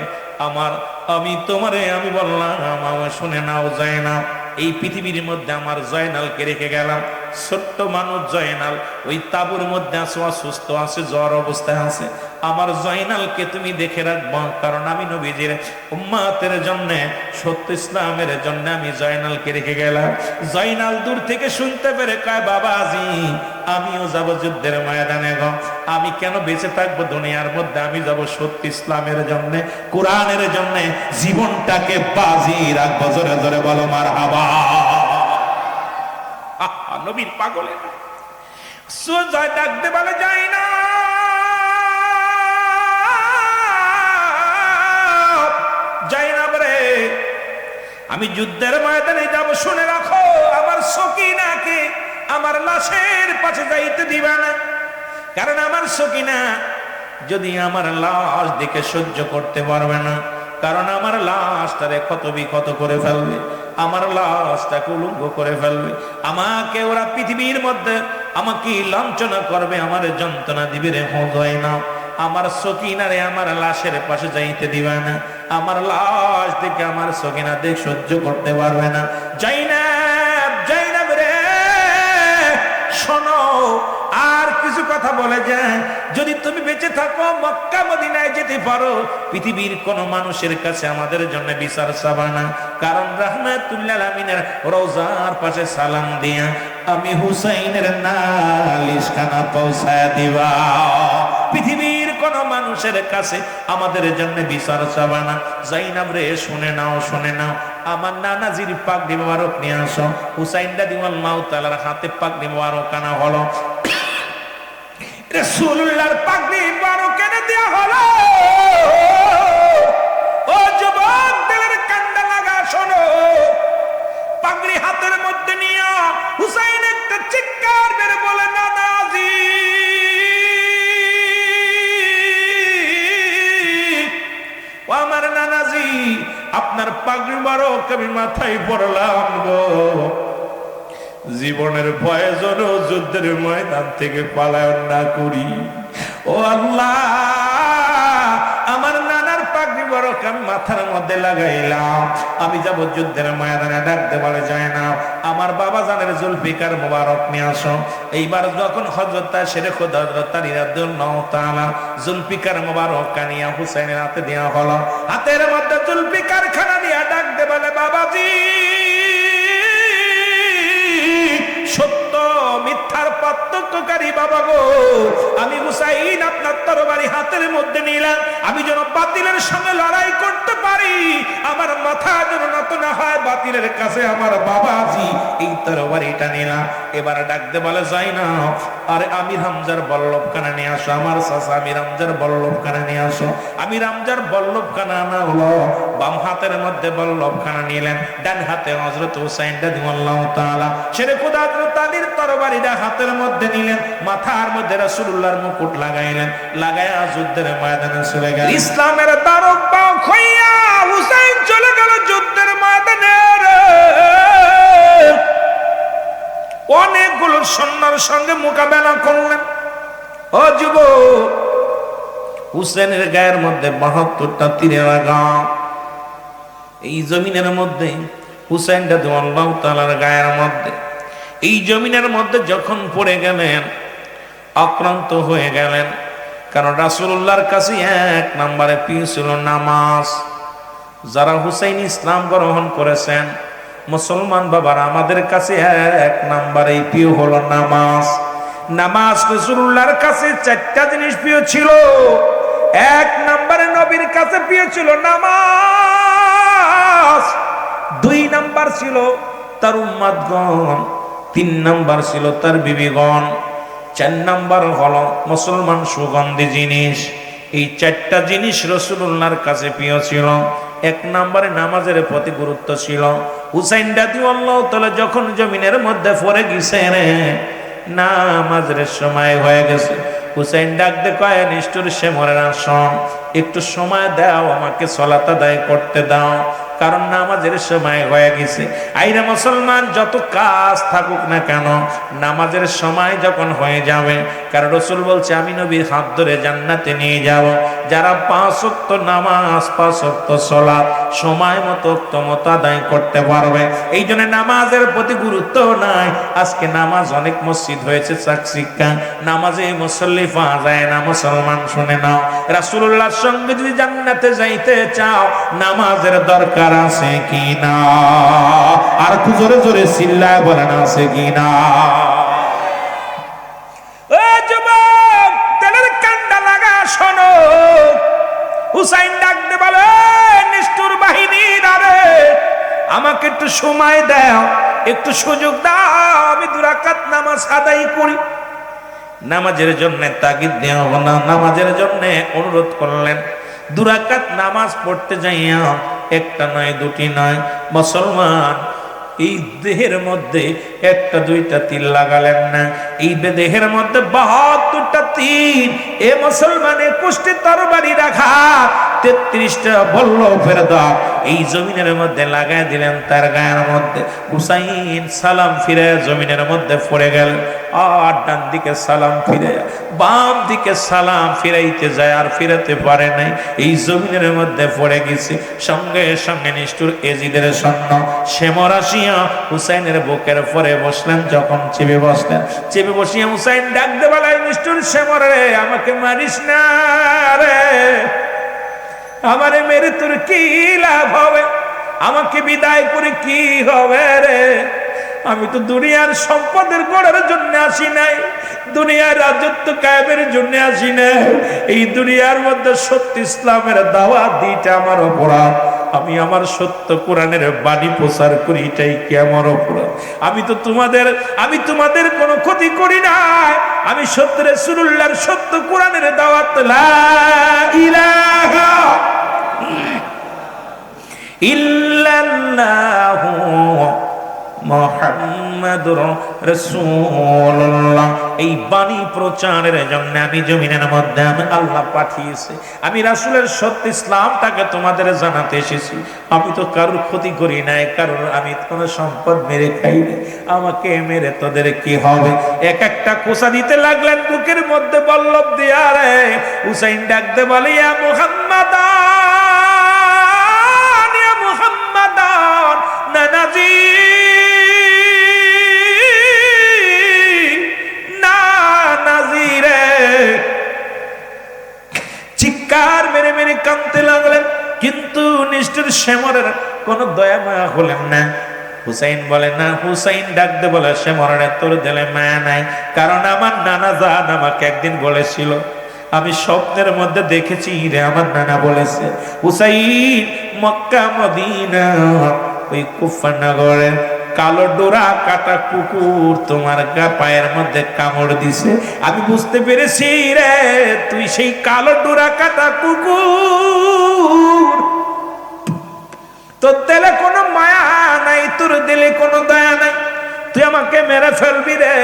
আমি বললাম, আমার শুনে নাও জয়নাব, এই পৃথিবীর মধ্যে আমার জয়নালকে রেখে গেলাম। ছোট্ট মানুষ জয়নাল ওই তাবুর মধ্যে আছে, অসুস্থ আছে, জ্বর অবস্থায় আছে। আমার জয়নালকে তুমি দেখে রাখবো, কারণ আমি নবীজির উম্মতের জন্য, সত্য ইসলামের জন্য আমি জয়নালকে রেখে গেলাম। জয়নাল দূর থেকে শুনতে পেরে কয়, বাবাজি, আমিও যাব যুদ্ধের ময়দানে গো। আমি কেন বেঁচে থাকবো দুনিয়ার মধ্যে? আমি যাব সত্য ইসলামের জন্য, কোরআনের জন্য, জীবনটাকে বাজি রাখবো। জোরে জোরে বলো মারহাবা। নবীর পাগলে জয় ডাকতে বলে, যায় না জয়নাব রে, আমি যুদ্ধের ময়দানে যাব। শুনে রাখো, আমার সকিনাকে আমার লাশের পাশে যাইতে দিবা না। কারণ আমার সকিনা যদি আমার লাশ দেখে সহ্য করতে পারবে না, কারণ আমার লাশটারে ক্ষত বিক্ষত করে ফেলবে, আমার লাশটাকে উলঙ্গ করে ফেলবে। আমাকে ওরা পৃথিবীর মধ্যে আমাকে লাঞ্ছনা করবে, আমার যন্ত্রণা দিবে রে হয় না। আমার সকিনারে আমার লাশের পাশে যাইতে দিবে না। আমার লাশ দেখে আমার সকিনা দেখ সহ্য করতে পারবে না। জয়নাব, জয়নাব রে, শোনো, আর কিছু কথা বলে যায়। যদি তুমি বেঁচে থাকো, মক্কা মদিনায় যেতে পারো, পৃথিবীর কোন মানুষের কাছে আমাদের জন্য বিচার চাবা না। কারণ রাহমাতুল্লিল আলামিনের রওজার পাশে সালাম দিয়া আমি হুসাইনের নালিশখানা পৌঁছায় দিবা। পৃথিবীর কোন মানুষের কাছে আমাদের জন্য বিচার চাবা না। জয়নাব রে, শুনে নাও, শুনে নাও, আমার নানাজির পাগড়ি মোবারক নিয়ে আসো। হুসাইন রাদিয়াল্লাহু তাআলার হাতে পাগড়ি মোবারক আনা হলো। রাসূলুল্লাহর পাগড়ি মোবারক এনে দেয়া হলো। ও যুবক, দিলের কান্ডা লাগা, শোনো। পাগড়ি হাতের মধ্যে নিয়ে হুসাইন একটা চিৎকার মেরে বলে, নানাজি, ও আমার নানাজি, আপনার পাগড়ি মোবারক আমি মাথায় পরলাম গো। জীবনের ভয়ে যেন যুদ্ধের ময়দান থেকে পলায়ন না করি। ও আল্লাহ, আমার নানার পাগড়ি বরক আমি মাথার মধ্যে লাগাইলাম, আমি যাব যুদ্ধের ময়দানে। ডাকতে বলে যায় না, আমার বাবা জানের জুলফিকার মোবারক নিয়ে আসো। এইবার যখন হযরত শেরে খোদা হযরত আলী রাদিয়াল্লাহু তাআলা জুলফিকার মোবারক কানিয়া হুসাইনের হাতে দেওয়া হলো, হাতের মধ্যে জুলফিকার খানা নিয়ে ডাকতে বলে বাবাজি, সত্য মিথ্যার পার্থক্যকারী বাবা গো, আমি হুসাইন আপনার তরবারি হাতের মধ্যে নিলাম, আমি যেন বাতিলের সঙ্গে লড়াই করতে পারি, আমার মাথা যেন নত না হয় বাতিলের কাছে। আমার বাবাজি এই তরবারিটা নিলাম। এবার ডাকতে বলে যায় না, আরে আমির হামজার বল্লভ খানা নিয়ে আসো, আমার চাচা আমির হামজার বল্লভ খানা নিয়ে আসো। আমির হামজার বল্লভ খানা আনা হলো, বাম হাতের মধ্যে বল্লভ খানা নিলেন, ডান হাতে হযরত হুসাইন রাদিয়াল্লাহু তাআলা শেরে খোদা হযরত আলীর তরবারিটা হাতের মধ্যে নিলেন, মাথার মধ্যে রাসূলুল্লাহর মুকুট লাগাইলেন, লাগায়া যুদ্ধের ময়দানে চলে গেলেন। ইসলামের তারক বাহক হইয়া হুসাইন চলে গেল যুদ্ধের ময়দানে। অনেকগুলো সৈন্যের সঙ্গে মোকাবেলা করলেন। ও যুবক, হুসেনের গায়ের মধ্যে ৭২টা তীরের আঘাত। এই জমিনের মধ্যে হুসাইন রাদিয়াল্লাহু তাআলার গায়ের মধ্যে, এই জমিনের মধ্যে যখন পড়ে গেলেন, আক্রান্ত হয়ে গেলেন। কারণ রাসূলুল্লাহর কাছে এক নম্বরে প্রিয় ছিল নামাজ। যারা হুসাইন ইসলাম গ্রহণ করেছেন মুসলমান বাবারা, আমাদের কাছে এক নম্বরে প্রিয় হলো নামাজ। নামাজ রাসূলুল্লাহর কাছে 4টা জিনিস প্রিয় ছিল। এক নম্বরে নবীর কাছে প্রিয় ছিল নামাজ, 2 নাম্বার ছিল তার উম্মতগণ, 3 নাম্বার ছিল তার বিবিগণ, 4 নাম্বার হলো মুসলমান সুগন্ধি জিনিস। এই 4টা জিনিস রাসূলুল্লাহর কাছে প্রিয় ছিল। 1 নম্বরে নামাজের প্রতি গুরুত্ব ছিল। হুসাইন রাদিয়াল্লাহু তাআলা যখন জমিনের মধ্যে পড়ে গেছেন, নামাজের সময় হয়ে গেছে, হুসাইন ডাকতে কয় নিষ্ঠুর সে মরে না, শোন একটু সময় দাও, আমাকে সালাত আদায় করতে দাও, কারণ নামাজের সময় হয়ে গেছে। আইরা মুসলমান, যত কাজ থাকুক না কেন, নামাজের সময় যখন হয়ে যাবে, কারণ রাসূল বলছে আমি নবীর হাত ধরে জান্নাতে নিয়ে যাব যারা 5 ওয়াক্ত নামাজ 5 ওয়াক্ত সালাত সময় মতো আদায় করতে পারবে। এই জন্য নামাজের প্রতি গুরুত্ব নাই। আজকে নামাজ অনেক মসজিদ হয়েছে চাকচিক্কা, নামাজে মুসল্লি পাওয়া যায় না। মুসলমান শুনে নাও, রাসূলুল্লাহর সঙ্গে যদি জান্নাতে যাইতে চাও, নামাজের দরকার আছে কি না? আর একটু জোরে জোরে চিল্লায় বলেন আছে কি না? ও যুবক, তেলের কান্ডা লাগা শোনো। হুসাইন ডাকতে বলে নিষ্ঠুর বাহিনী, আরে আমাকে একটু সময় দাও, একটু সুযোগ দাও, আমি 2 রাকাত নামাজ আদায় করি। নামাজের জন্য তাগিদ দেওয়া হলো, নামাজের জন্য অনুরোধ করলেন। 2 রাকাত নামাজ পড়তে যাইয়া, 1টা নয় 2টি নয়, মুসলমান এই দেহের মধ্যে 1টা 2টা তীর লাগালেন না, এই দেহের মধ্যে 72টা তীর। এ মুসলমানে 21টি তরবারি রাখা, 33টা বল্লভের দাগ এই জমিনের মধ্যে লাগাই দিলেন তার গায়ের মধ্যে। হুসাইন সালাম ফিরে জমিনের মধ্যে পড়ে গেল, আর ডান দিকে সালাম ফিরে, বাম দিকে সালাম ফিরাইতে যায়, আর ফিরাতে পারে নাই, এই জমিনের মধ্যে পড়ে গেছে। সঙ্গে সঙ্গে নিষ্ঠুর এজিদের সৈন্য সেমর আসিয়া হুসাইনের বুকের পরে বসলেন। যখন চেপে বসলেন, চেপে বসিয়া হুসাইন ডাকতে বলে নিষ্ঠুর সেমর রে, আমাকে মারিস না রে, আমারে মেরে তোর কি লাভ হবে, আমাকে বিদায় করে কি হবে রে? আমি তো দুনিয়ার সম্পদের গড়ার জন্য আসি নাই, দুনিয়ার রাজত্ব কায়েমের জন্য আসি নাই। এই দুনিয়ার মধ্যে সত্য ইসলামের দাওয়াত দিতে আমার অপরাধ, আমি আমার সত্য কোরআনের বাণী প্রচার করি, এটাই কি আমার অপরাধ? আমি তোমাদের কোনো ক্ষতি করি নাই, আমি সত্য রাসূলুল্লাহর সত্য কোরআনের দাওয়াত, লা ইলাহা ইল্লাল্লাহু মুহাম্মাদুর রাসূলুল্লাহ, এই বাণী প্রচারের জন্য আমি জমিনের মধ্যে আল্লাহ পাঠিয়েছে। আমি রাসূলের সত্য ইসলামটাকে তোমাদের জানাতে এসেছি। আমি তো কারোর ক্ষতি করি নাই, কারোর আমি কোনো সম্পদ মেরে খাই নাই, আমাকে মেরে তোদের কি হবে? এক একটা কোষা দিতে লাগলেন বুকের মধ্যে বল্লভ দিয়া রে। হুসাইন ডাকতে বলে ইয়া মুহাম্মাদ, কিন্তু নিষ্ঠুর শ্যামরের কোনো দয়া মায়া হলেন না। হুসাইন বলে না, হুসাইন ডাকতে বলে শ্যামরের তোর দিলে মায়া নাই, কারণ আমার নানা জান আমাকে একদিন বলেছিল, আমি স্বপ্নের মধ্যে দেখেছি রে, আমার নানা বলেছে হুসাইন মক্কা মদিনা ওই কুফা নগরের কালো ডোরা কাটা কুকুর তোমার পায়ের মধ্যে কামড় দিছে। আমি বুঝতে পেরেছি রে তুই সেই কালো ডোরা কাটা কুকুর, তোর দিলে কোনো মায়া নাই, তোর দিলে কোনো দয়া নাই, তুই আমাকে মেরে ফেলবি রে।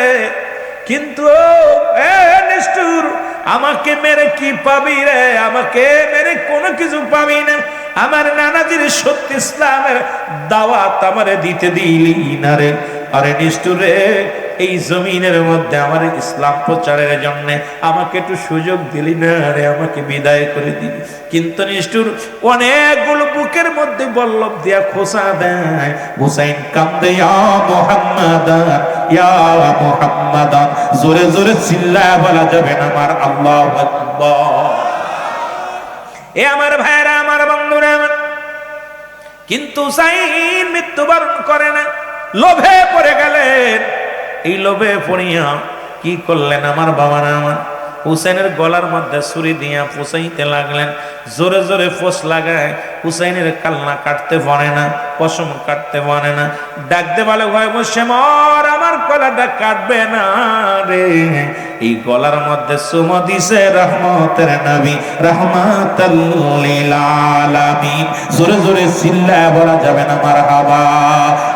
কিন্তু নিষ্ঠুর, আমাকে মেরে কি পাবি রে? আমাকে মেরে কোনো কিছু পাবি না। আমার নানাজির সত্য ইসলামের দাওয়াত আমারে দিতে দিলি না রে। আরে নিষ্ঠুর রে, এই জমিনের মধ্যে আমার ইসলাম প্রচারের জন্য আমাকে একটু সুযোগ দিলি না রে, আমাকে বিদায় করে দিলি। কিন্তু নিষ্ঠুর অনেকগুলো বুকের মধ্যে বল্লভ দিয়া খোসা দেয়। হুসাইন কান্দে ইয়া মুহাম্মাদ ইয়া মুহাম্মাদ, জোরে জোরে চিল্লায় বলা যাবে না আমার আল্লাহু আকবার। এ আমার ভাইরা, আমার বন্ধুরা আমার, কিন্তু হুসাইন মৃত্যুবরণ করে না, লোভে পড়ে গেলেন। এই লোভে পড়িয়া কি করলেন আমার বাবারা আমার, হুসাইনের গলার মধ্যে ছুরি দিয়া ফুসাইতে লাগলেন। জোরে জোরে ফোস লাগায়, হুসাইনের কালনা কাটতে পারে না, পশম কাটতে পারে না। ডাকতে বলে ভয় বসে মর, আমার গলাটা কাটবে না রে। এই গলার মধ্যে সুমো দিছে রহমতের নবী রাহমাতাল লিল আলামিন। জোরে জোরে চিল্লায় বলা যাবে না মারহাবা।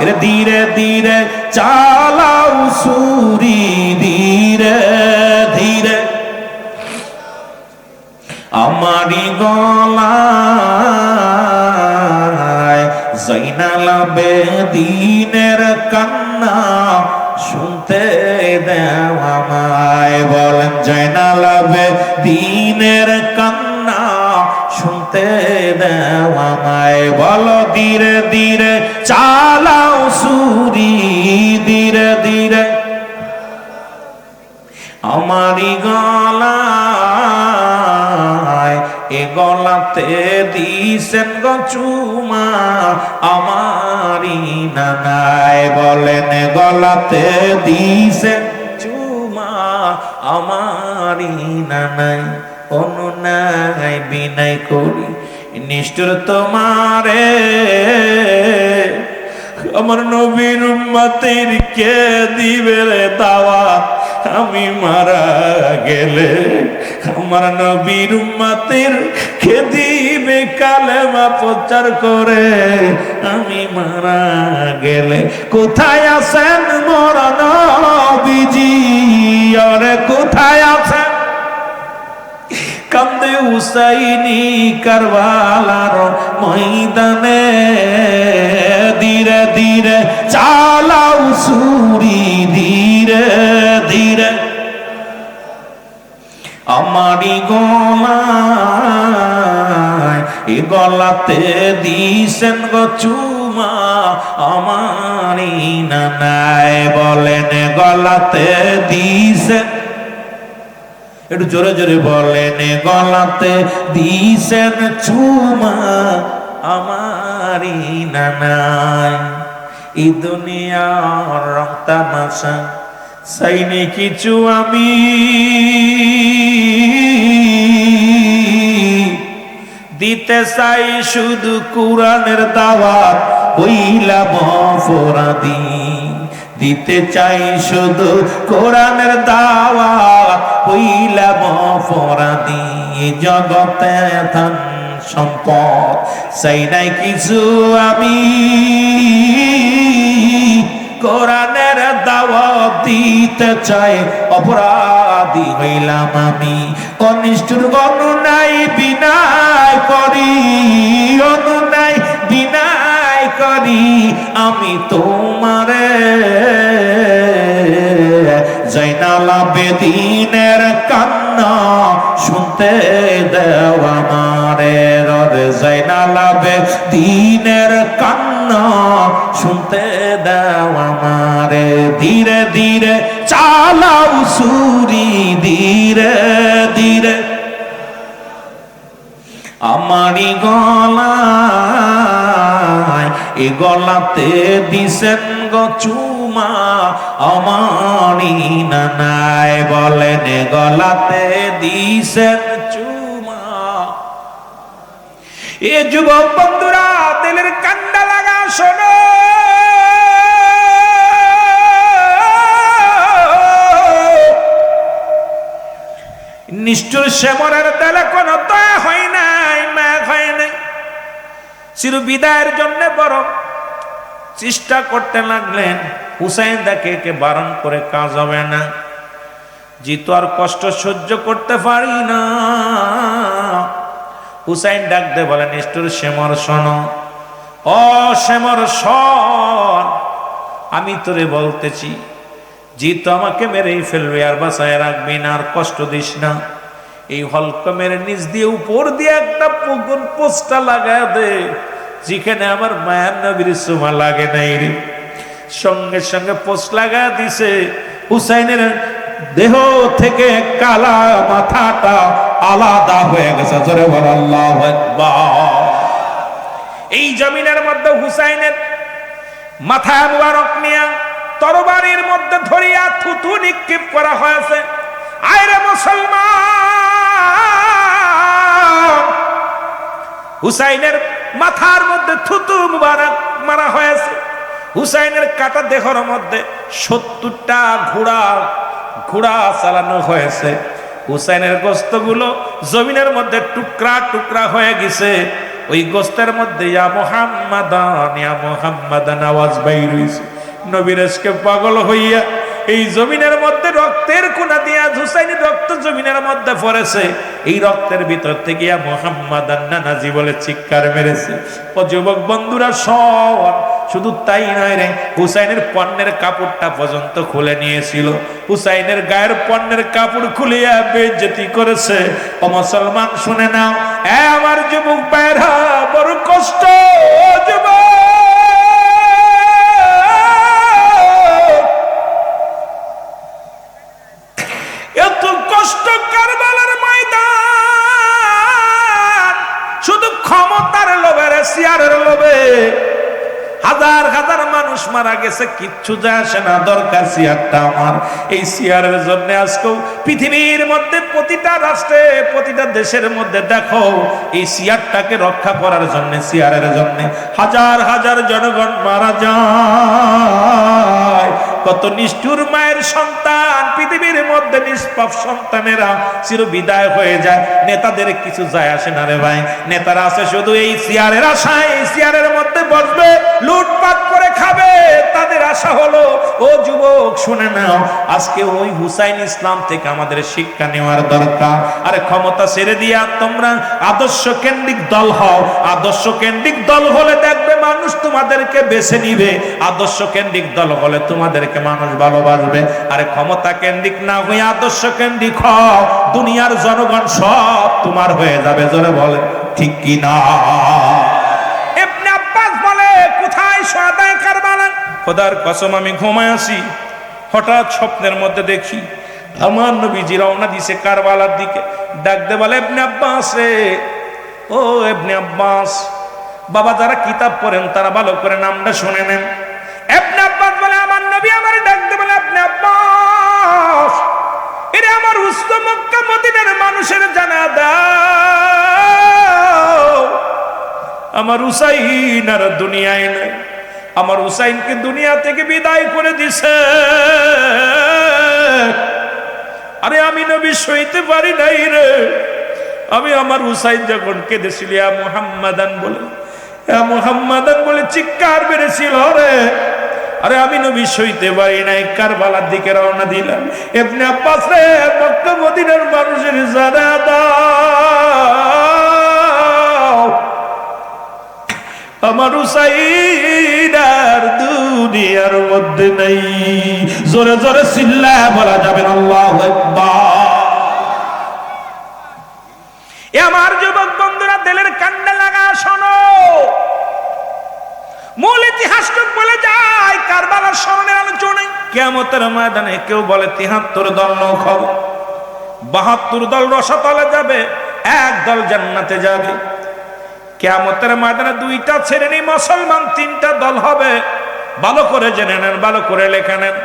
এর ধীরে ধীরে চালাও ছুরি, ধীরে ধীরে আমারি গলায় জয়নাল আবেদীনের কান্না শুনতে দেও আমায়। বলেন জয়নাল আবেদীনের কান্না শুনতে দেও আমায়। বলো ধীরে ধীরে চালাও ছুরি, ধীরে ধীরে আমারি গলায়, এ গলাতে দিছেন গো চুমা আমারি নানায়। বলেন গলাতে দিছেন চুমা আমারি নানায়। অনুনায় বিনয় করি নিষ্ঠুর তোমারে, আমার নবীর উম্মতের কে দিবে রে দাওয়াত আমি মারা গেলে? আমার নবীর উম্মতের কে দিবে কালেমা প্রচার করে আমি মারা গেলে? কোথায় আছেন মোর নবীজি, আরে কোথায় আছেন? কান্দে হুসাইনি কারবালার ময়দানে, ধীরে ধীরে চালাও ছুরি, ধীরে ধীরে আমারি গলায়, এ গলাতে দিছেন গো চুমা আমারি নানায়। বলেন গলাতে দিছেন, একটু জোরে জোরে বলেন গলাতে দিছেন চুমা আমারি নানায়। এই দুনিয়ার রং তামাশা চাইনি কিছু আমি, দিতে চাই শুধু কুরআনের দাওয়াত হইলাম অপরাধী। দিতে চাই শুধু কোরআনের দাওয়াত হইলাম অপরাধী। জগতে ধন সম্পদ চাই নাই কিছু আমি, কোরআনের দাওয়াত দিতে চাই অপরাধী হইলাম আমি। অনিষ্ঠুর অনুনাই বিনায় করি, অনুনাই বিনায় করি আমি তোমারে। জয়নাল আবেদীনের কান্না শুনতে দেও আমারে, জয়নাল আবেদীনের কান্না শুনতে দাও আমারে। ধীরে ধীরে চালাও ছুরি, ধীরে ধীরে আমারি গলা এ গলাতে দিছেন গো চুমা আমানি নানায় বলেন এ গলাতে দিছেন চুমা। এ যুবক বন্ধুরা দিলের কান্ডা লাগা শোনো, নিষ্ঠুর শ্যামরের দেলে কোনো দয়া হয় নাই, মায়া হয় নাই। চির বিদায়ের জন্য বড় চেষ্টা করতে লাগলেন। হুসাইন দেখে কে বারণ করে কাজ হবে না, জিতু আর কষ্ট সহ্য করতে পারি না। হুসাইন ডাক দে বলে, নিষ্ঠুর শ্যামর শোনো, ও শ্যামর শোন, আমি তোরে বলতেছি, জিতু আমাকে মেরেই ফেলবে আর বাঁচায় রাখবি না, আর কষ্ট দিস না। এই হলকমের নিচ দিয়ে উপর দিয়ে একটা পুকুর পোস্টা লাগায় দে, যেখানে আমার মায়ার নবীর সুমা লাগে নাই রে। সঙ্গে সঙ্গে পোস্ট লাগা দিছে। হুসাইনের দেহ থেকে কালা মাথাটা আলাদা হয়ে গেছে। জোরে বল আল্লাহু আকবার। এই জমিনের মধ্যে হুসাইনের মাথা মুবারক নিয়ে তরবারির মধ্যে ধরিয়া থুতু নিক্ষেপ করা হয়েছে। আয়রে মুসলমান, হুসাইনের মাথার মধ্যে থুতু মুবারক মারা হয়েছে। হুসাইনের কাটা দেহর মধ্যে 70টা ঘোড়া চালানো হয়েছে। হুসাইনের গোস্তগুলো জমিনের মধ্যে টুকরা টুকরা হয়ে গেছে। ওই গোস্তের মধ্যে ইয়া মুহাম্মাদান আওয়াজ বাইর হইছে। নবীর আজকে পাগল হইয়া এই জমিনের মধ্যে রক্তের কোনা দিয়া হুসাইনের রক্ত জমিনের মধ্যে পড়েছে। এই রক্তের ভিতর থেকে ইয়া মুহাম্মাদান নানাজি বলে চিৎকার মেরেছে। ও যুবক বন্ধুরা সব শুধু তাই নয় রে, হুসাইনের পণ্যের কাপড়টা পর্যন্ত খুলে নিয়েছিল। হুসাইনের গায়ের পণ্যের কাপড় খুলিয়া বেইজ্জতি করেছে। ও মুসলমান শুনে নাও, আমার যুবক ভাইরা, বড় কষ্ট যুবক, এত কষ্ট কারবালার ময়দান শুধু ক্ষমতার লোভে, সিয়ারের লোভে হাজার হাজার মানুষ মারা গেছে, কিচ্ছু যায় আসে না। দরকার সিয়ারটা আমার। এই সিয়ারের জন্য আজকেও পৃথিবীর মধ্যে প্রতিটা রাষ্ট্রে, প্রতিটা দেশের মধ্যে দেখো, এই সিয়ারটাকে রক্ষা করার জন্য, সিয়ারের জন্য হাজার হাজার জনগণ মারা যায়। কত নিষ্ঠুর মায়ের সন্তান, পৃথিবীর মধ্যে নিষ্পাপ সন্তানেরা চির বিদায় হয়ে যায়। নেতাদের কিছু যায় আসে না রে ভাই। নেতারা আছে শুধু এই সিয়ারের আশায়, এই সিয়ারের মধ্যে বসবে, লুটপাট করে খাবে। তাদের আশা হলো, ও যুবক শুনে নাও, আজকে ওই হুসাইন ইসলাম থেকে আমাদের শিক্ষা নেওয়ার দরকার। আরে ক্ষমতা ছেড়ে দিয়া তোমরা আদর্শ কেন্দ্রিক দল হও। আদর্শ কেন্দ্রিক দল হলে দেখবে মানুষ তোমাদেরকে বেছে নিবে। আদর্শ কেন্দ্রিক দল হলে তোমাদেরকে মানুষ ভালোবাসবে। আরে ক্ষমতা কেন্দ্রিক না হয়ে আদর্শ কেন্দ্রিক হও, দুনিয়ার জনগণ সব তোমার হয়ে যাবে। জোরে বলে ঠিক কি না? ইবনে আব্বাস বলে, কোথায় শাহাদায়ে কারবালা? খোদার কসম আমি ঘুমায় আছি, হঠাৎ স্বপ্নের মধ্যে দেখি আমার নবীজি রওনা দিছে কারবালার দিকে। ডাকতে বলে, ইবনে আব্বাস রে, ও ইবনে আব্বাস। বাবা যারা কিতাব পড়েন তারা ভালো করে নামটা শুনে নেন। ইবনে আব্বাস বলে, আমার নবী আমার ডাকতে বলে, ইবনে আব্বাস, এরে আমার উস্ত মক্কা মদিনার মানুষের জানা দাও, আমার হুসাইন আর দুনিয়ায় নাই। আমার হুসাইনকে দুনিয়া থেকে বিদায় করে দিছে। আরে আমি নবী সইতে পারি নাই রে। আমি আমার হুসাইন যখন কেঁদেছিল ইয়া মুহাম্মাদান বলে, ইয়া মুহাম্মাদান বলে চিৎকার বেড়েছিল রে। আরে আমি নবী সইতে পারি নাই, কারবালার দিকে রওনা দিলাম। ইবনে আব্বাস রে, মক্কা মদিনার মানুষের জানা দাও, আমার হুসাইন আর দুনিয়ার মধ্যে নাই। জোরে জোরে চিল্লায়া বলা যাবে না আল্লাহু আকবার। আমার যুবক বন্ধুরা, দিলের কান্ডা লাগা শোনো। মূল ইতিহাসটুক বলে যায় কারবালার স্মরণের আলোচনায়। কিয়ামতের ময়দানে কেউ বলে 73 দল নৌখ, 72 দল রসাতলে যাবে, এক দল জান্নাতে যাবে। কিয়ামতের ময়দানে দুইটা শ্রেণী মুসলমান, তিনটা দল হবে। ভালো করে জেনে নেন, ভালো করে লেখা নেন।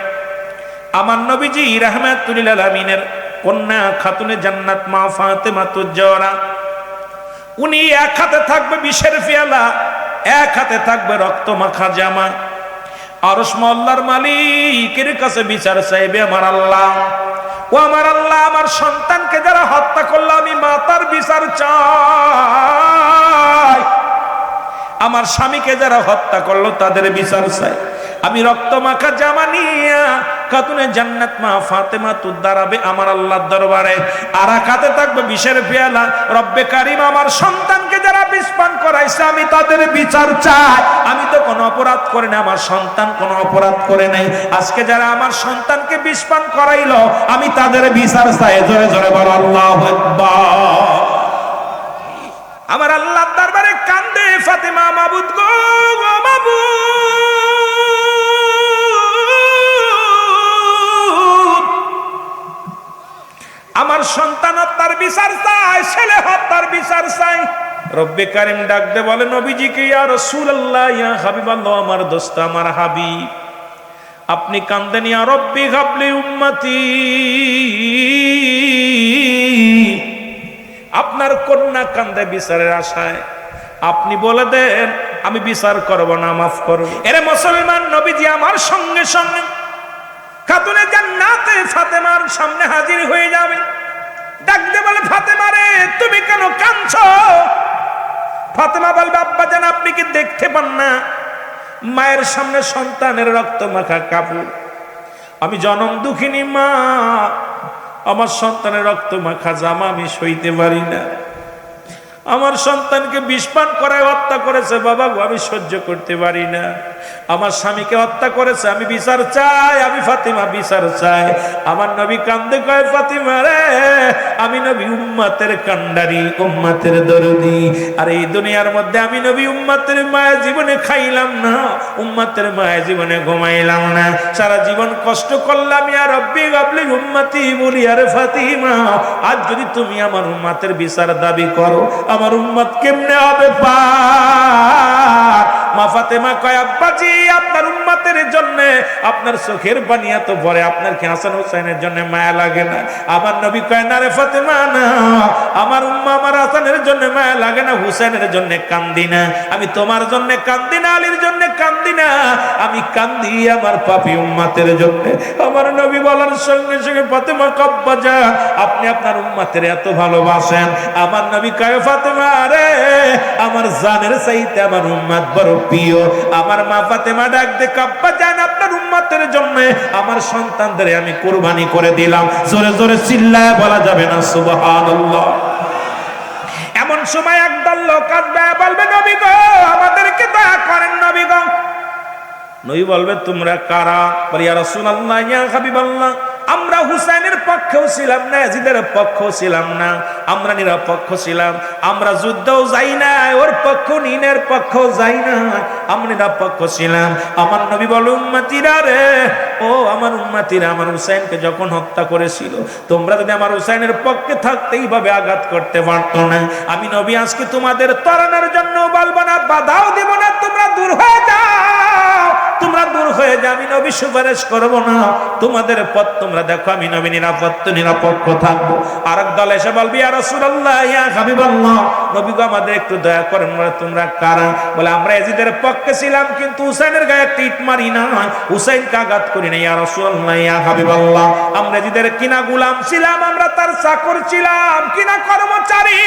আমার নবীজি রাহমাতুল লিল আলামিনের কন্যা খাতুনে জান্নাত মা ফাতেমাতুজ জোহরা, উনি এক হাতে থাকবে বিষের পেয়ালা, এক হাতে থাকবে রক্ত মাখা জামা। আরশ মহল্লার মালিকের কাছে বিচার চাইবে আমার আল্লাহ, ও আমার আল্লাহ, আমার সন্তানকে যারা হত্যা করলো আমি মাতার বিচার চাই। আমার স্বামীকে যারা হত্যা করলো তাদের বিচার চাই। আমি রক্ত মাখা জামা নিয়ে খাতুনে জান্নাত মা ফাতেমা দাঁড়াবে আমার আল্লাহর দরবারে, আর এক হাতে থাকবে বিষের পেয়ালা। রব্বে কারিম, আমার সন্তানকে যারা বিষ পান করাইছে আমি তাদের বিচার চাই। আমি তো কোনো অপরাধ করে না, আমার সন্তান কোনো অপরাধ করে নাই। আজকে যারা আমার সন্তানকে বিষ পান করাইলো আমি তাদের বিচার চাই। জোরে জোরে বলো আল্লাহু আকবার। আমার আল্লাহর দরবারে কান্দে ফাতেমা, মাবুদ গো, মাবুদ, আমার সন্তান হত্যার বিচার চাই, ছেলে হত্যার বিচার চাই। রব্বে কারিম ডাক দে বলে নবীজিকে, ইয়া রাসূলুল্লাহ, ইয়া হাবিবাল্লাহ, আমার দোস্ত, আমার হাবিব, আপনি কান্দেন। ইয়া রব্বি হাবলি উম্মতি, আপনার কন্যা কান্দে বিচারের আশায়, আপনি বলে দেন আমি বিচার করব না, মাফ করব। এরে মুসলমান, নবীজি আমার সঙ্গে সঙ্গে খাতুনে জান্নাতে ফাতেমার সামনে হাজির হয়ে যাবে। ডাক দে বলে, ফাতেমা রে, তুমি কেন কাঁদছো? ফাতেমা বলবে, আব্বা জান, আপনি কি দেখতে পান না মায়ের সামনে সন্তানের রক্ত মাখা কাপড়? আমি জনম দুঃখিনী মা, আমার সন্তানের রক্ত মাখা জামা আমি সইতে পারি না। আমার সন্তানকে বিষ পান করায় হত্যা করেছে বাবা গো, আমি সহ্য করতে পারি না। আমার স্বামীকে হত্যা করেছে, আমি বিচার চাই, আমি ফাতিমা বিচার চাই। আমার নবী কান্দে কয়, ফাতিমা রে, আমি নবী উম্মতের কান্ডারি, উম্মতের দরদি। আর এই দুনিয়ার মধ্যে আমি নবী উম্মতের মায়া জীবনে খাইলাম না, উম্মতের মায়া জীবনে ঘুমাইলাম না, সারা জীবন কষ্ট করলাম। ইয়া রব্বি গাবলি উম্মতি বলি, আরে ফাতিমা, আজ যদি তুমি আমার উম্মতের বিচার দাবি করো, আমার উম্মত কেমনে হবে পার? মা ফাতেমা কয়, আব্বাজি, আপনার উম্মতের জন্য আপনার চোখের পানি এত পড়ে, আপনার কি হাসান হুসাইনের জন্য মায়া লাগে না? আমার নবী কয়, না রে ফাতেমা, না, আমার উম্মা আমার হাসানের জন্য মায়া লাগে না, হুসাইনের জন্য কান্দি না, আমি তোমার জন্য কান্দি না, আলীর জন্য কান্দি না, আমি কান্দি আমার পাপী উম্মতের জন্য। আমার নবী বলার সঙ্গে সঙ্গে ফাতেমা কব্বা যা, আপনি আপনার উম্মতের এত ভালোবাসেন? আমার নবী কয়, ফাতেমা রে, আমার জানের চাইতে আমার উম্মত বড় প্রিয়। আমার মা ফাতেমা ডাক দে, কাব্বা জান, আপনার উম্মতের জন্য আমার সন্তানদের আমি কুরবানি করে দিলাম। জোরে জোরে চিল্লায় বলা যাবে না সুবহানাল্লাহ? এমন সময় একদল লোক আসবে, বলবে, নবী গো, আমাদেরকে দয়া করেন নবী গো। নবী বলবে, তোমরা কারা? বলে, ইয়া রাসূলুল্লাহ, ইয়া হাবিবাল্লাহ, আমরা হুসাইনের পক্ষেও ছিলাম না, ইয়াজিদের পক্ষেও ছিলাম না, আমরা নিরপেক্ষ ছিলাম। আমরা যুদ্ধও যাই না, ওর পক্ষ নিনের পক্ষও যাই না, আমরা নিরপেক্ষ ছিলাম। আমার নবী বলে, উম্মতিরা রে, ও আমার উম্মতিরা, আমার হুসাইনকে যখন হত্যা করেছিল, তোমরা যদি আমার হুসাইনের পক্ষে থাকতে এইভাবে আঘাত করতে পারতো না। আমি নবী আজকে তোমাদের তরণের জন্য বলবো না, বাধাও দেব না, তোমরা দূর হয়ে যাও, তোমরা দূর হয়ে যাও, আমি নবী সুপারিশ করবো না, তোমাদের পথ তোমরা দেখো, আমি নবী নিরপেক্ষ থাকবো। আর এক দল এসে বলবি, ইয়া রাসূলুল্লাহ, ইয়া হাবিবাল্লাহ, নবী গো, আমাদের একটু দয়া করেন। বলে, তোমরা কারা? বলে, আমরা ইয়াজিদের পক্ষে ছিলাম, কিন্তু হুসাইনের গায়ে একটা ইট মারি না, হুসাইনকে আঘাত করি না। ইয়া রাসূলুল্লাহ, ইয়া হাবিবাল্লাহ, আমরা ইয়াজিদের কিনা গোলাম ছিলাম, আমরা তার চাকর ছিলাম, কিনা কর্মচারী।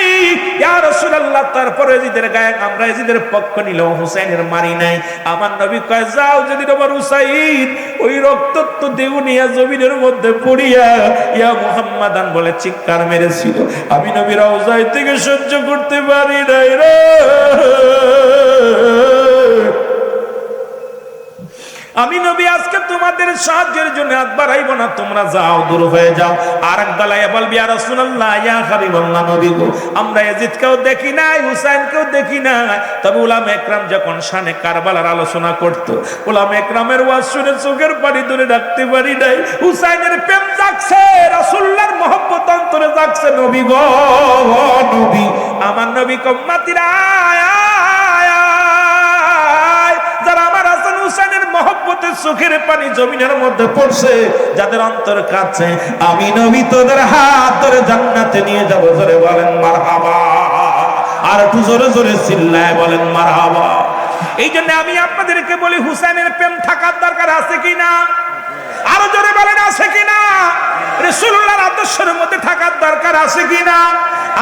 ইয়া রাসূলুল্লাহ, তারপরে ইয়াজিদের গায়ে আমরা ইয়াজিদের পক্ষ নিলাম, হুসাইনের মারি নাই। আমার নবী কয়, যাও, যদি তোমার হুসাইন ওই রক্তাক্ত দেহ নিয়ে জমিনের মধ্যে পড়িয়া ইয়া মুহাম্মাদান বলে চিৎকার মেরেছিল, আমি নবী রওজায় থেকে সহ্য করতে পারি নাই রে। আমি নবী আজকে তোমাদের সাহায্যের জন্য হাত বাড়াইব না, তোমরা যাও, দূর হয়ে যাও। আর এক দলায় বলবি, ইয়া রাসূলুল্লাহ, ইয়া হাবিবাল্লাহ, নবী গো, আমরা ইয়াজিদকেও দেখি নাই, হুসাইনকেও দেখি নাই। তবে উলামা একরাম যখন শানে কারবালার আলোচনা করত, উলামা একরামের ওয়াজ শুনে চোখের পানি ধরে রাখতে পারি নাই। হুসাইনের প্রেম জাগছে, রাসূলুল্লাহর মহব্বত অন্তরে জাগছে। নবী গো, নবী, আমার নবী, উম্মতিরা চোখের পানি জমিনের মধ্যে পড়ছে, যাদের অন্তর কাঁদছে, আমি নবী তোদের হাত ধরে জান্নাতে নিয়ে যাব। জোরে বলেন মারহাবা। আর একটু জোরে জোরে চিল্লায় বলেন মারহাবা। এই জন্য আমি আপনাদেরকে বলি, হুসাইনের প্রেম থাকার দরকার আছে কিনা? আরো জোরে বলেন আছে কিনা? রাসূলুল্লাহর আদর্শের মধ্যে থাকার দরকার আছে কিনা?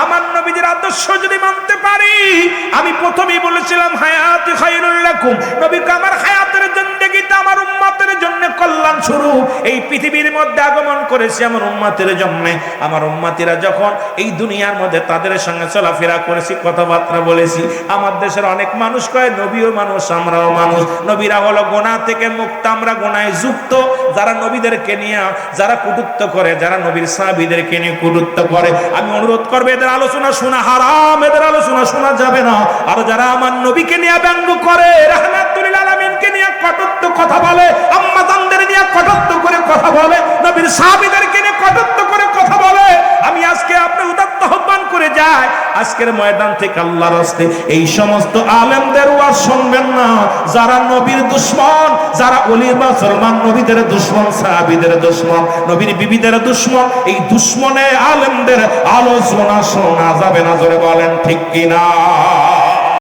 আমার নবীর আদর্শ যদি মানতে পারি, আমি প্রথমেই বলেছিলাম হায়াতি খায়রুল লাকুম, নবীকে আমার হায়াতের জিন্দেগিতে আমার উম্মতের জন্য কল্যাণ স্বরূপ এই পৃথিবীর মধ্যে আগমন করেছি আমার উম্মতের জন্য। আমার উম্মতিরা যখন এই দুনিয়ার মধ্যে তাদের সঙ্গে চলাফেরা করেছি, কথাবার্তা বলেছি, আমার দেশের অনেক মানুষ কয় নবীও মানুষ আমরাও মানুষ, নবীরা হলো গুনাহ থেকে মুক্ত, আমরা গুনাহে যুক্ত। যারা নবীদেরকে নিয়ে যারা কটূক্ত করে, যারা নবীর সাহাবীদেরকে নিয়ে কটূক্ত করে, আমি অনুরোধ করব এদের আলোচনা শোনা হারাম, এদের আলোচনা শোনা যাবে না। আর যারা আমার নবীকে নিয়ে ব্যঙ্গ করে, রাহমাতুল লিল আলামিনকে নিয়ে কটূক্ত কথা বলে, আম্মা জানদের নিয়ে কটূক্ত করে কথা বলে, নবীর সাহাবীদেরকে নিয়ে কটূক্ত করে কথা বলে, আমি আজকে আপনি উদাত্ত আহ্বান করে যাই, আজকের ময়দান থেকে আল্লাহর রাস্তে এই সমস্ত আলেমদের ওয়াজ শুনবেন না যারা নবীর দুশমন, যারা ওলি বা মুসলমান নবীদের দুশমন, সাহাবীদের দুশমন, নবীর বিবিদের দুশমন। এই দুশমনে আলেমদের আলোচনা শোনা যাবে না। জোরে বলেন ঠিক কিনা?